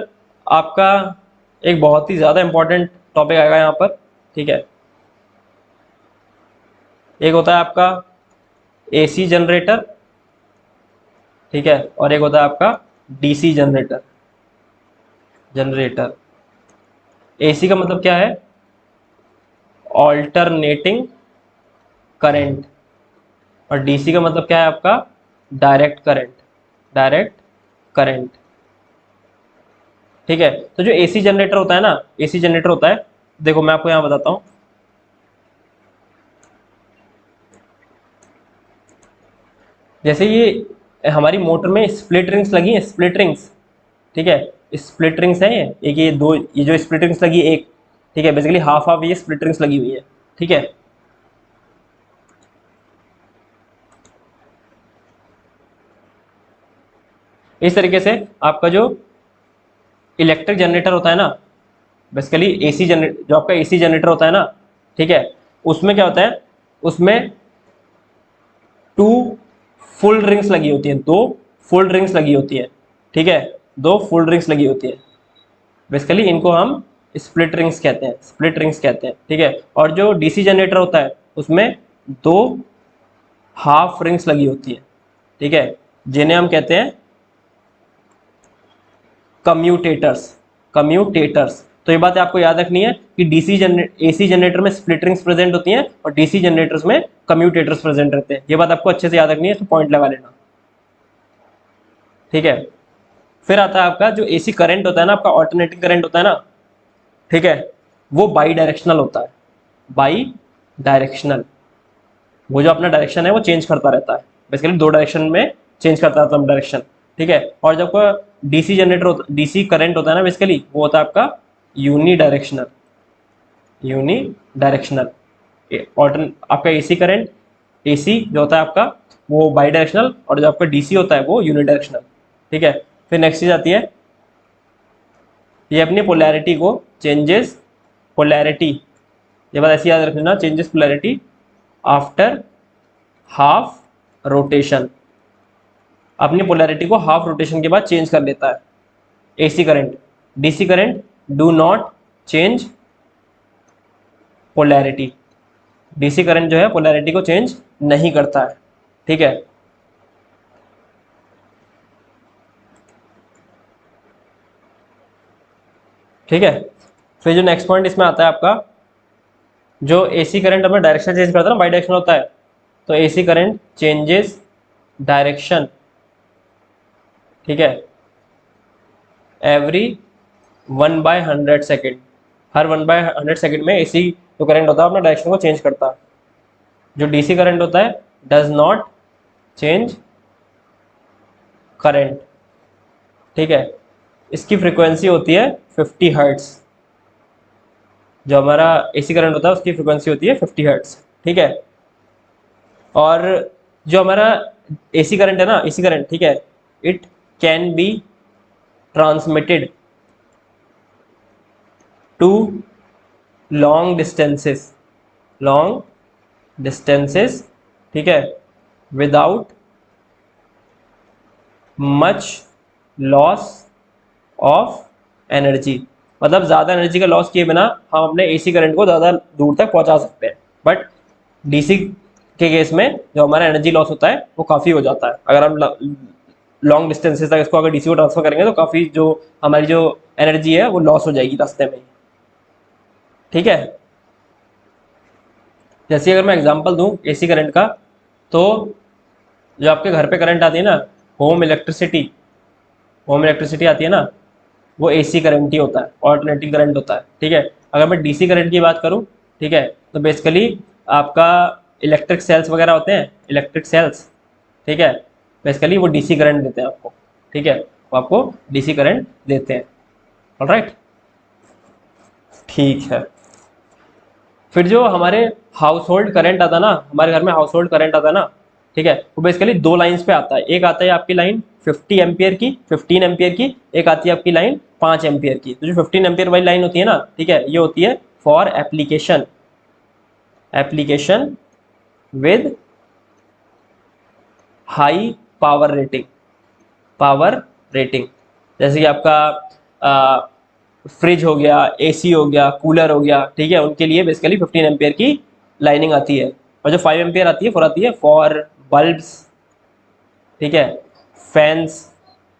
आपका एक बहुत ही ज्यादा इंपॉर्टेंट टॉपिक आएगा यहाँ पर। ठीक है, एक होता है आपका एसी जनरेटर, ठीक है, और एक होता है आपका डीसी जनरेटर। एसी का मतलब क्या है, ऑल्टरनेटिंग करंट, और डीसी का मतलब क्या है आपका, डायरेक्ट करंट। ठीक है, तो जो एसी जनरेटर होता है ना, एसी जनरेटर होता है, देखो मैं आपको यहां बताता हूं। जैसे ये हमारी मोटर में स्प्लिट रिंग्स लगी हैं, स्प्लिट रिंग्स, ठीक है, स्प्लिट रिंग्स है, ये एक, ये दो, ये जो स्प्लिट रिंग्स लगी एक, ठीक है, बेसिकली हाफ हाफ ये स्प्लिट रिंग्स लगी हुई है। ठीक है, इस तरीके से आपका जो इलेक्ट्रिक जनरेटर होता है ना, बेसिकली एसी जनरेटर, जो आपका एसी जनरेटर होता है ना, ठीक है, उसमें क्या होता है, उसमें टू फुल रिंग्स लगी होती हैं, दो फुल रिंग्स लगी होती हैं। ठीक है, दो फुल रिंग्स लगी होती हैं। बेसिकली इनको हम स्प्लिट रिंग्स कहते हैं, स्प्लिट रिंग्स कहते हैं, ठीक है। और जो डीसी जनरेटर होता है उसमें 2 हाफ रिंग्स लगी होती है, ठीक है, जिन्हें हम कहते हैं कम्यूटेटर्स, कम्यूटेटर्स। तो ये बात आपको याद रखनी है कि एसी जनरेटर में स्प्लिट रिंग्स प्रेजेंट होती हैं और डीसी जनरेटर्स में कम्यूटेटर्स प्रेजेंट रहते हैं। ये बात आपको अच्छे से याद रखनी है, तो पॉइंट लगा लेना, ठीक है। फिर आता है आपका जो एसी करंट होता है ना, आपका ऑल्टरनेटिंग करंट होता है ना, ठीक है, वो बाई डायरेक्शनल होता है, बाई डायरेक्शनल। वो जो अपना डायरेक्शन है वो चेंज करता रहता है, बेसिकली 2 डायरेक्शन में चेंज करता रहता है डायरेक्शन, ठीक है। और जब डीसी जनरेटर होता, डीसी करंट होता है ना, बेसिकली वो होता है आपका यूनी डायरेक्शनल, यूनी डायरेक्शनल। आपका एसी करंट, एसी जो होता है आपका वो बाई डायरेक्शनल, और जो आपका डीसी होता है वो यूनी डायरेक्शनल, ठीक है। फिर नेक्स्ट चीज आती है, ये अपनी पोलैरिटी को चेंजेस, पोलैरिटी, ये बात ऐसी याद रखना, changes polarity after half rotation, अपनी पोलैरिटी को हाफ रोटेशन के बाद चेंज कर लेता है AC current. DC current do not change polarity, DC current जो है पोलैरिटी को चेंज नहीं करता है, ठीक है। ठीक है, फिर जो नेक्स्ट पॉइंट इसमें आता है आपका, जो एसी करंट अपना डायरेक्शन चेंज करता है ना, बाई डायरेक्शन होता है, तो एसी करंट चेंजेस डायरेक्शन, ठीक है, एवरी 1/100 सेकेंड, हर 1/100 सेकेंड में एसी जो करंट होता है अपना डायरेक्शन को चेंज करता है। जो डीसी करंट होता है डज नॉट चेंज करंट, ठीक है। इसकी फ्रीक्वेंसी होती है 50 हर्ट्स, जो हमारा एसी करंट होता है उसकी फ्रीक्वेंसी होती है 50 हर्ट्स, ठीक है। और जो हमारा एसी करंट है ना, एसी करंट, ठीक है, it can be transmitted to long distances, long distances, ठीक है, without much loss of energy, मतलब ज़्यादा एनर्जी का लॉस किए बिना हम अपने एसी करंट को ज़्यादा दूर तक पहुंचा सकते हैं। बट डीसी के केस में जो हमारा एनर्जी लॉस होता है वो काफ़ी हो जाता है, अगर हम लॉन्ग डिस्टेंसेज तक इसको अगर डीसी को ट्रांसफर करेंगे तो काफ़ी जो हमारी जो एनर्जी है वो लॉस हो जाएगी रास्ते में, ठीक है। जैसे अगर मैं एग्जांपल दूं एसी करंट का, तो जो आपके घर पे करंट आती है ना, होम इलेक्ट्रिसिटी, होम इलेक्ट्रिसिटी आती है ना, वो एसी करंट ही होता है, ऑल्टरनेटिंग करंट होता है, ठीक है। अगर मैं डीसी करंट की बात करूं, ठीक है, तो बेसिकली आपका इलेक्ट्रिक सेल्स वगैरह होते हैं, इलेक्ट्रिक सेल्स, ठीक है, बेसिकली वो डीसी करंट देते हैं आपको, ठीक है, वो आपको डीसी करंट देते हैं, ऑलराइट, ठीक है। फिर जो हमारे हाउस होल्ड करंट आता ना, हमारे घर में हाउस होल्ड करंट आता ना, ठीक है, वो बेसिकली 2 लाइन्स पे आता है। एक आता है आपकी लाइन 50 एम्पियर की, 15 एम्पियर की, एक आती है आपकी लाइन 5 एम्पियर की। तो जो 15 एम्पियर वाली लाइन होती है ना, ठीक है, ये होती है for application, application with high power rating, power rating, जैसे कि आपका फ्रिज हो गया, एसी हो गया, कूलर हो गया, ठीक है, उनके लिए बेसिकली 15 एम्पियर की लाइनिंग आती है। और जो 5 एम्पियर आती है फॉर बल्ब्स, ठीक है, फैंस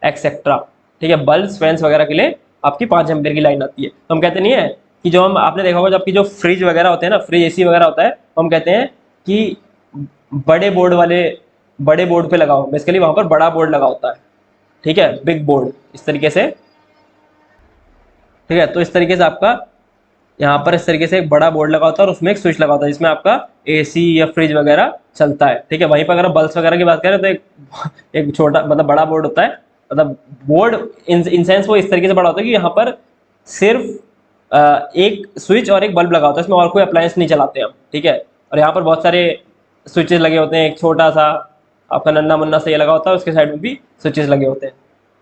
एक्सेट्रा, ठीक है, बल्ब्स फैंस वगैरह के लिए आपकी 5 एम्पियर की लाइन आती है। तो हम कहते नहीं है कि जो हम, आपने देखा होगा जो आपकी जो फ्रिज वगैरह होते हैं ना, फ्रिज एसी वगैरह होता है, तो हम कहते हैं कि बड़े बोर्ड वाले, बड़े बोर्ड पे लगाओ, बेसिकली वहां पर बड़ा बोर्ड लगा होता है, ठीक है, बिग बोर्ड, इस तरीके से, ठीक है। तो इस तरीके से आपका यहाँ पर इस तरीके से एक बड़ा बोर्ड लगा होता है और उसमें एक स्विच लगा होता है जिसमें आपका एसी या फ्रिज वगैरह चलता है, ठीक है। वहीं पर अगर बल्ब्स वगैरह की बात करें तो एक छोटा मतलब बड़ा बोर्ड होता है, मतलब बोर्ड इन सेंस वो इस तरीके से बड़ा होता है कि यहाँ पर सिर्फ एक स्विच और एक बल्ब लगा होता है, इसमें और कोई अप्लायंस नहीं चलाते हम, ठीक है। और यहाँ पर बहुत सारे स्विचेस लगे होते हैं, एक छोटा सा आपका नन्ना मुन्ना सा ये लगा होता है, उसके साइड में भी स्विचेस लगे होते हैं।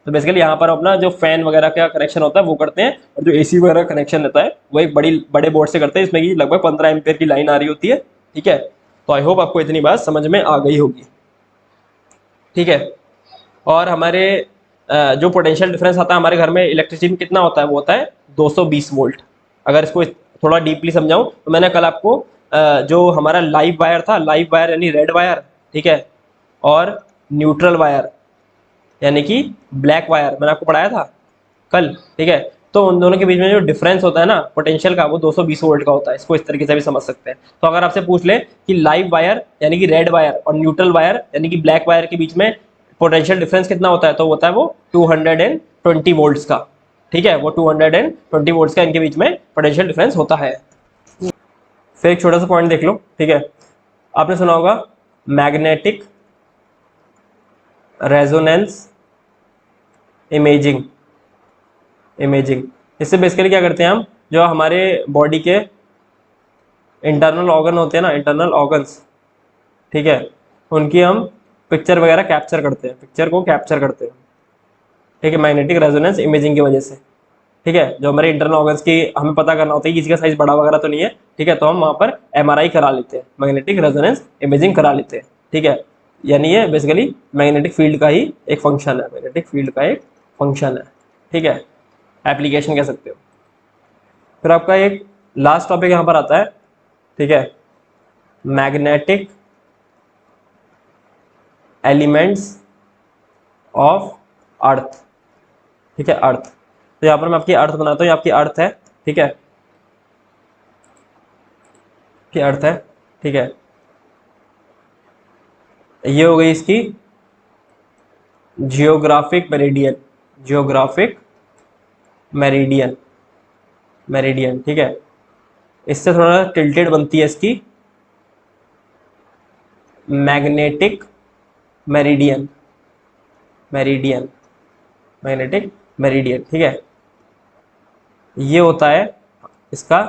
तो बेसिकली यहाँ पर अपना जो फैन वगैरह का कनेक्शन होता है वो करते हैं, और जो एसी वगैरह कनेक्शन रहता है वो एक बड़े बोर्ड से करते हैं, इसमें की लगभग 15 एम्पियर की लाइन आ रही होती है, ठीक है। तो आई होप आपको इतनी बात समझ में आ गई होगी, ठीक है। और हमारे जो पोटेंशियल डिफरेंस आता है हमारे घर में इलेक्ट्रिसिटी में कितना होता है, वो होता है 220 वोल्ट, अगर इसको थोड़ा डीपली समझाऊं तो मैंने कल आपको जो हमारा लाइव वायर था, लाइव वायर यानी रेड वायर, ठीक है, और न्यूट्रल वायर यानी कि ब्लैक वायर मैंने आपको पढ़ाया था कल, ठीक है। तो उन दोनों के बीच में जो डिफरेंस होता है ना पोटेंशियल का, वो 220 वोल्ट का होता है। इसको इस तरीके से भी समझ सकते हैं। तो अगर आपसे पूछ ले कि लाइव वायर यानी कि रेड वायर और न्यूट्रल वायर यानी कि ब्लैक वायर के बीच में पोटेंशियल डिफरेंस कितना होता है, तो होता है वो 220 वोल्ट्स का, ठीक है। वो 220 वोल्ट्स का इनके बीच में पोटेंशियल डिफरेंस होता है। फिर एक छोटा सा पॉइंट देख लो, ठीक है। आपने सुना होगा मैग्नेटिक रेजोनेंस इमेजिंग। इमेजिंग इससे बेसिकली क्या करते हैं हम, जो हमारे बॉडी के इंटरनल ऑर्गन होते हैं ना, इंटरनल ऑर्गन्स, ठीक है, उनकी हम पिक्चर वगैरह कैप्चर करते हैं, पिक्चर को कैप्चर करते हैं, ठीक है, मैग्नेटिक रेजोनेंस इमेजिंग की वजह से, ठीक है। जो हमारे इंटरनल ऑर्गन्स की हमें पता करना होता है किसी का साइज बड़ा वगैरह तो नहीं है, ठीक है, तो हम वहाँ पर MRI करा लेते हैं, मैग्नेटिक रेजोनेंस इमेजिंग करा लेते हैं, ठीक है। यानी ये बेसिकली मैग्नेटिक फील्ड का ही एक फंक्शन है, मैग्नेटिक फील्ड का एक फंक्शन है, ठीक है, एप्लीकेशन कह सकते हो। फिर आपका एक लास्ट टॉपिक यहाँ पर आता है, ठीक है, मैग्नेटिक एलिमेंट्स ऑफ अर्थ, ठीक है, अर्थ। तो यहाँ पर मैं आपकी अर्थ बनाता हूँ, ये आपकी अर्थ है, ठीक है, की अर्थ है, ठीक है। ये हो गई इसकी geographic meridian, geographic meridian, meridian, ठीक है। इससे थोड़ा टिल्टेड बनती है इसकी magnetic meridian, meridian, magnetic meridian, ठीक है। ये होता है इसका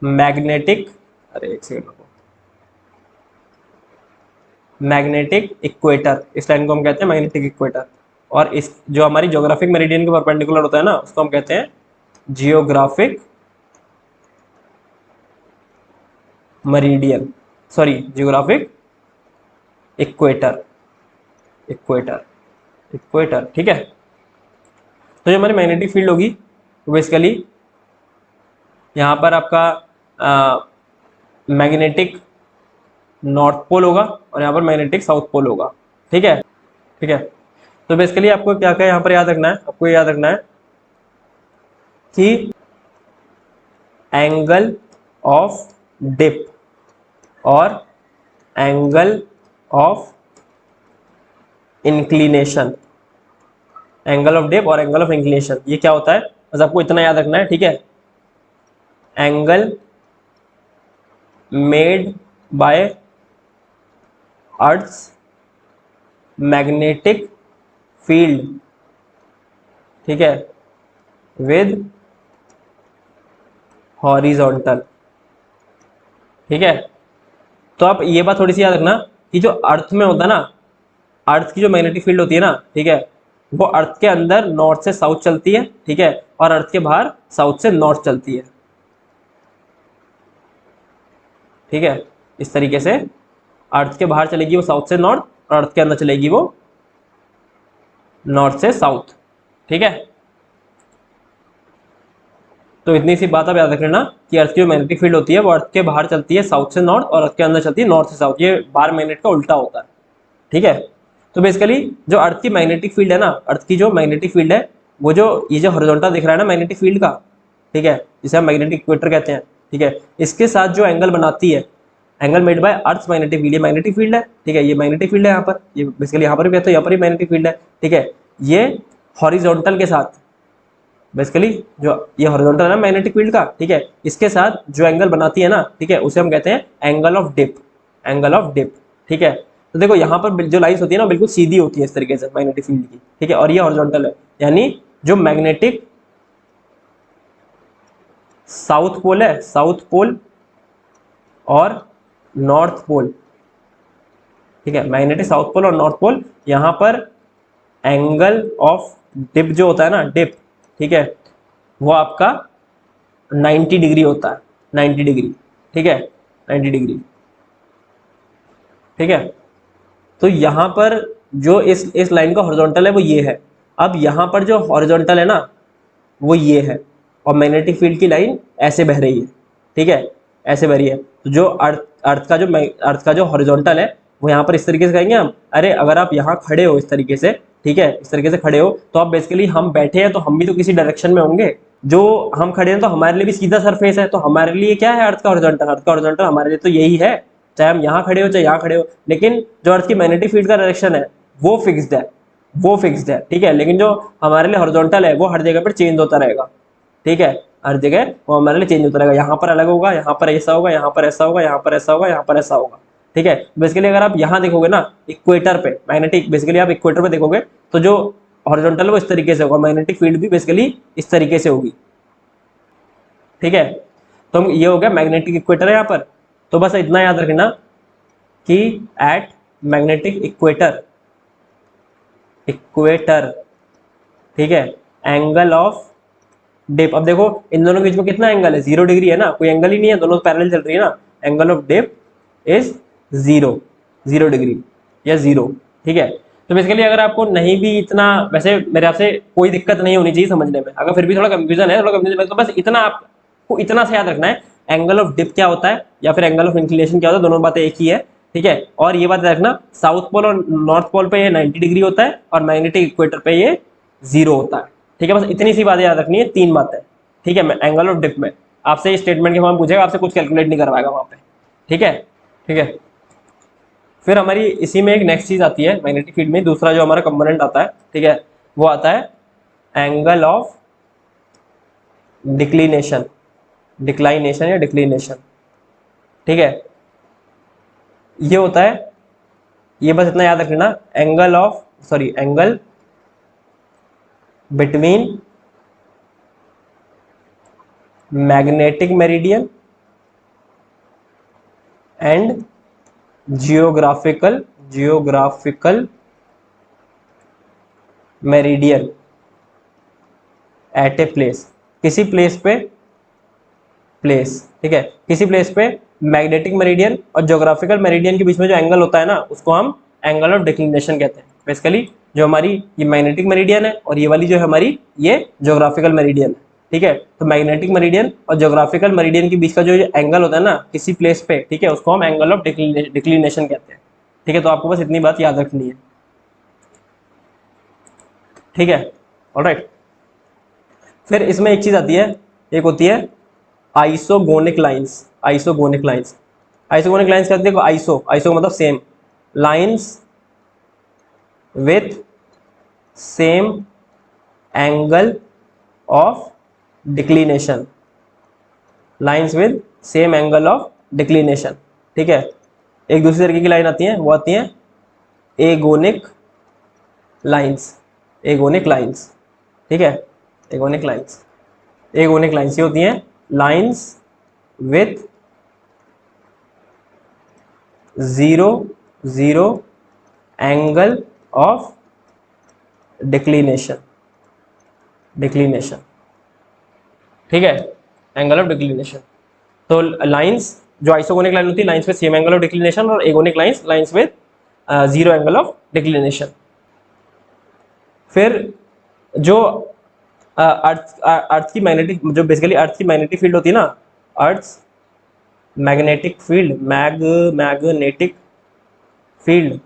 मैग्नेटिक, अरे एक सेकंड रुको, मैग्नेटिक इक्वेटर, इस लाइन को हम कहते हैं मैग्नेटिक इक्वेटर। और इस जो हमारी ज्योग्राफिक मेरिडियन के परपेंडिकुलर होता है ना, उसको हम कहते हैं geographic meridian, sorry geographic equator, equator, equator, ठीक है। तो जो हमारी मैग्नेटिक फील्ड होगी वो बेसिकली यहाँ पर आपका मैग्नेटिक नॉर्थ पोल होगा और यहाँ पर मैग्नेटिक साउथ पोल होगा, ठीक है, ठीक है। तो बेसिकली आपको क्या क्या यहाँ पर याद रखना है, आपको याद रखना है कि एंगल ऑफ डिप और angle of inclination, angle of dip और एंगल ऑफ इंक्लिनेशन, ये क्या होता है, बस आपको इतना याद रखना है, ठीक है। Angle made by earth's magnetic field, ठीक है, विद हॉरिजॉन्टल, ठीक है। तो आप ये बात थोड़ी सी याद रखना कि जो अर्थ में होता है ना, अर्थ की जो मैग्नेटिक फील्ड होती है ना, ठीक है, वो अर्थ के अंदर नॉर्थ से साउथ चलती है, ठीक है, और अर्थ के बाहर साउथ से नॉर्थ चलती है, ठीक है। इस तरीके से अर्थ के बाहर चलेगी वो साउथ से नॉर्थ और अर्थ के अंदर चलेगी वो नॉर्थ से साउथ, ठीक है। तो इतनी सी बात आप याद रख लेना कि अर्थ की जो मैग्नेटिक फील्ड होती है वो अर्थ के बाहर चलती है साउथ से नॉर्थ और अर्थ के अंदर चलती है नॉर्थ से साउथ, ये बार मैग्नेट का उल्टा होता है, ठीक है। तो बेसिकली जो अर्थ की मैग्नेटिक फील्ड है ना, अर्थ की जो मैग्नेटिक फील्ड है, वो जो ये जो हॉरिजॉन्टल दिख रहा है ना मैग्नेटिक फील्ड का, ठीक है, जिसे हम मैग्नेटिक इक्वेटर कहते हैं, ठीक है, इसके साथ जो एंगल बनाती है, एंगल मेड बाय अर्थ मैग्नेटिक फील्ड, ये मैग्नेटिक फील्ड है, ठीक है, ये मैग्नेटिक फील्ड है यहाँ पर, ये बेसिकली यहाँ पर भी कहते हैं, यहाँ पर ही मैग्नेटिक फील्ड है, ठीक है। ये हॉरिजॉन्टल के साथ बेसिकली जो ये हॉरिजॉन्टल है ना मैग्नेटिक फील्ड का, ठीक है, इसके साथ जो एंगल बनाती है ना, ठीक है, उसे हम कहते हैं angle of dip, angle of dip, ठीक है। तो देखो यहाँ पर जो लाइंस होती है ना बिल्कुल सीधी होती है इस तरीके से मैग्नेटिक फील्ड की, ठीक है, और ये हॉरिजॉन्टल है, यानी जो मैग्नेटिक साउथ पोल है, साउथ पोल और नॉर्थ पोल, ठीक है, मैग्नेटिक साउथ पोल और नॉर्थ पोल, यहाँ पर एंगल ऑफ डिप जो होता है ना, डिप, ठीक है, वो आपका 90 डिग्री होता है, 90 डिग्री, ठीक है, 90 डिग्री, ठीक है। तो यहाँ पर जो इस लाइन का हॉरिजॉन्टल है वो ये है, अब यहाँ पर जो हॉरिजॉन्टल है ना वो ये है, और मैग्नेटिक फील्ड की लाइन ऐसे बह रही है, ठीक है, ऐसे बह रही है। तो जो अर्थ का जो हॉरिजॉन्टल है वो यहाँ पर इस तरीके से कहेंगे हम। अरे अगर आप यहाँ खड़े हो इस तरीके से, ठीक है, इस तरीके से खड़े हो, तो आप बेसिकली, हम बैठे हैं तो हम भी तो किसी डायरेक्शन में होंगे, जो हम खड़े हैं तो हमारे लिए भी सीधा सरफेस है, तो हमारे लिए क्या है अर्थ का हॉरिजॉन्टल, अर्थ का हॉरिजॉन्टल हमारे लिए तो यही है, चाहे हम यहाँ खड़े हो चाहे यहाँ खड़े हो। लेकिन जो अर्थ की मैग्नेटिक फील्ड का डायरेक्शन है वो फिक्स्ड है, वो फिक्स्ड है, ठीक है। लेकिन जो हमारे लिए हॉरिजॉन्टल है वो हर जगह पर चेंज होता रहेगा, ठीक है, हर जगह वो हमारे लिए चेंज होता रहेगा। यहाँ पर अलग होगा, यहाँ पर ऐसा होगा, यहाँ पर ऐसा होगा, यहाँ पर ऐसा होगा, यहाँ पर ऐसा होगा, ठीक है। बेसिकली अगर आप यहाँ देखोगे ना इक्वेटर पे मैग्नेटिक, बेसिकली आप इक्वेटर पे देखोगे तो जो हॉरिजॉन्टल वो इस तरीके से होगा, मैग्नेटिक फील्ड भी बेसिकली इस तरीके से होगी, ठीक है। तो ये हो गया मैग्नेटिक इक्वेटर है यहाँ पर। तो बस इतना याद रखना कि एट मैग्नेटिक इक्वेटर, इक्वेटर, ठीक है, एंगल ऑफ डिप, अब देखो इन दोनों के बीच में कितना एंगल है, 0 डिग्री है ना, कोई एंगल ही नहीं है, दोनों पैरेलल चल रही है ना, angle of dip is 0 degree या 0, ठीक है। तो बेसिकली अगर आपको नहीं भी इतना, वैसे मेरे आपसे कोई दिक्कत नहीं होनी चाहिए समझने में, अगर फिर भी थोड़ा कंफ्यूजन है, थोड़ा कंफ्यूजन है, तो बस इतना आपको इतना से याद रखना है, एंगल ऑफ डिप क्या होता है या फिर एंगल ऑफ इंक्लिनेशन क्या होता है, दोनों बातें एक ही है, ठीक है। और ये बात रखना, साउथ पोल और नॉर्थ पोल पे ये 90 डिग्री होता है और मैग्नेटिक इक्वेटर पे ये 0 होता है, ठीक है। बस इतनी सी बातें याद रखनी है, 3 बातें, ठीक है। एंगल ऑफ डिप में आपसे स्टेटमेंट के फॉर्म पूछेगा, आपसे कुछ कैलकुलेट नहीं करवाएगा वहां पे, ठीक है, ठीक है। फिर हमारी इसी में एक नेक्स्ट चीज आती है मैग्नेटिक फील्ड में, दूसरा जो हमारा कंपोनेंट आता है, ठीक है, वो आता है एंगल ऑफ डिक्लिनेशन, डिक्लाइनेशन या डिक्लिनेशन, ठीक है। ये होता है, ये बस इतना याद रखना, angle between magnetic meridian and geographical meridian at a place, किसी प्लेस पे, ठीक है, किसी प्लेस पे मैग्नेटिक मेरिडियन और ज्योग्राफिकल मेरिडियन के बीच में जो एंगल होता है ना, उसको हम एंगल ऑफ डिक्लिनेशन कहते हैं। बेसिकली जो हमारी ये मैग्नेटिक मेरिडियन है और ये वाली जो है हमारी ये ज्योग्राफिकल मेरिडियन है, ठीक है। तो मैग्नेटिक मेरिडियन और ज्योग्राफिकल मेरिडियन के बीच का जो एंगल होता है ना किसी प्लेस पे, ठीक है, उसको हम एंगल ऑफ डिक्लिनेशन कहते हैं, ठीक है। तो आपको बस इतनी बात याद रखनी है, ठीक है, ऑलराइट। फिर इसमें एक चीज आती है, एक होती है आइसोगोनिक लाइंस, आइसोगोनिक लाइंस क्या होती है, आइसो मतलब same, lines with same angle of declination, lines with same angle of declination, ठीक है। एक दूसरी तरीके की लाइन आती है, वो आती है एगोनिक लाइंस, ठीक है, एगोनिक लाइंस ये होती हैं lines with zero angle of declination, ठीक है, एंगल ऑफ डिक्लिनेशन। तो लाइंस जो आइसोगोनिक लाइन होती है, lines with same angle of declination, और agonic lines with 0 angle of declination. फिर जो अर्थ की मैग्नेटिक, जो बेसिकली अर्थ की मैग्नेटिक फील्ड होती है ना, अर्थ मैग्नेटिक फील्ड,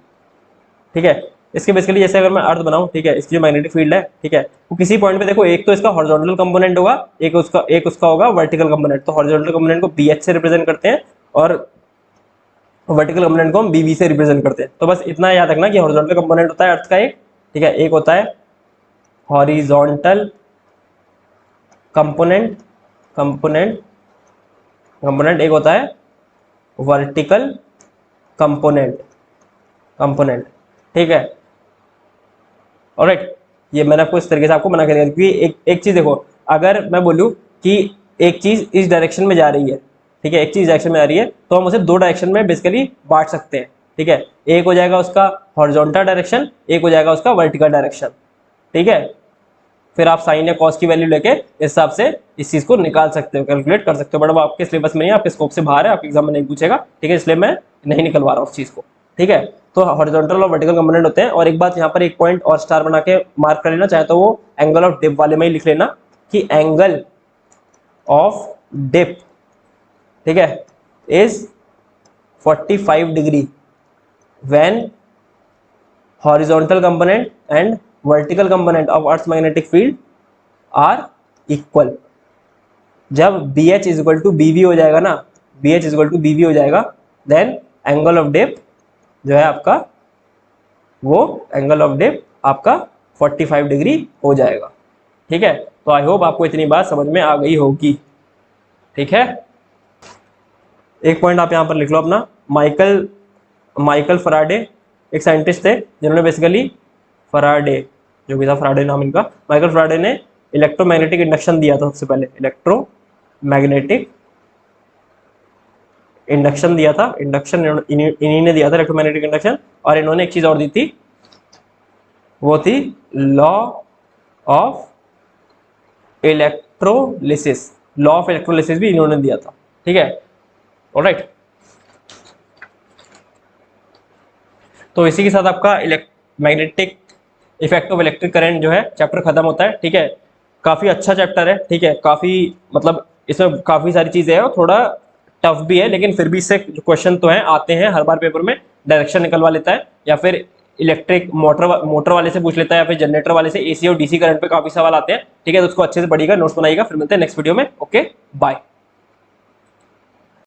ठीक है, इसके बेसिकली जैसे अगर मैं अर्थ बनाऊं, ठीक है, इसकी जो मैग्नेटिक फील्ड है, ठीक है, वो किसी पॉइंट पे देखो, एक तो इसका हॉरिजॉन्टल कंपोनेंट होगा, एक उसका होगा वर्टिकल कंपोनेंट। तो हॉरिजॉन्टल कंपोनेंट को BH से रिप्रेजेंट करते हैं और वर्टिकल कंपोनेंट को हम BB से रिप्रेजेंट करते हैं। तो बस इतना याद रखना कि हॉरिजॉन्टल कंपोनेंट होता है अर्थ का एक, ठीक है, एक होता है हॉरिजॉन्टल कंपोनेंट, एक होता है वर्टिकल कंपोनेंट, ठीक है, ऑलराइट। ये मैंने आपको इस तरीके से आपको मना कर दिया, क्योंकि एक चीज देखो, अगर मैं बोलूं कि एक चीज इस डायरेक्शन में जा रही है, ठीक है, एक चीज डायरेक्शन में आ रही है, तो हम उसे 2 डायरेक्शन में बेसिकली बांट सकते हैं, ठीक है। एक हो जाएगा उसका हॉरिजॉन्टल डायरेक्शन, एक हो जाएगा उसका वर्टिकल डायरेक्शन, ठीक है। फिर आप साइन या कॉस की वैल्यू लेके इस हिसाब से इस चीज को निकाल सकते हो, कैलकुलेट कर सकते हो, बट वो आपके सिलेबस में नहीं है, आपके स्कोप से बाहर है, आपके एग्जाम में नहीं पूछेगा, ठीक है, इसलिए मैं नहीं निकलवा रहा हूँ उस चीज को, ठीक है। तो हॉरिजॉन्टल और वर्टिकल कंपोनेंट होते हैं। और एक बात यहाँ पर एक पॉइंट और स्टार बना के मार्क कर लेना, चाहे तो वो एंगल ऑफ डिप वाले में ही लिख लेना कि एंगल ऑफ डिप, ठीक है, is 45 degree when horizontal component and vertical component of earth magnetic field are equal. जब B H is equal to B V हो जाएगा ना, B H is equal to B V हो जाएगा, देन एंगल ऑफ डिप जो है आपका, वो एंगल ऑफ डिप आपका 45 डिग्री हो जाएगा। ठीक है, तो आई होप आपको इतनी बात समझ में आ गई होगी। ठीक है, एक पॉइंट आप यहाँ पर लिख लो अपना, माइकल फराडे एक साइंटिस्ट थे जिन्होंने बेसिकली, फराडे जो भी था, फराडे नाम इनका, माइकल फराडे ने इलेक्ट्रोमैग्नेटिक इंडक्शन दिया था सबसे पहले, इलेक्ट्रोमैग्नेटिक इंडक्शन दिया था, इंडक्शन इन्हीं ने दिया था, इलेक्ट्रोमैग्नेटिक इंडक्शन। और इन्होंने एक चीज और दी थी, वो थी law of electrolysis, law of electrolysis भी इन्होंने दिया था। ठीक है, ऑलराइट। तो इसी के साथ आपका magnetic effect of electric current जो है चैप्टर खत्म होता है। ठीक है, काफी अच्छा चैप्टर है। ठीक है, काफी मतलब इसमें काफी सारी चीजें हैं और थोड़ा टफ भी है, लेकिन फिर भी इससे क्वेश्चन तो हैं, आते हैं हर बार पेपर में। डायरेक्शन निकलवा लेता है, या फिर इलेक्ट्रिक मोटर वाले से पूछ लेता है, या फिर जनरेटर वाले से एसी और डीसी करंट पे काफी सवाल आते हैं। ठीक है, तो उसको अच्छे से पढ़िएगा, नोट्स बनाइएगा। फिर मिलते हैं नेक्स्ट वीडियो में। Okay, bye.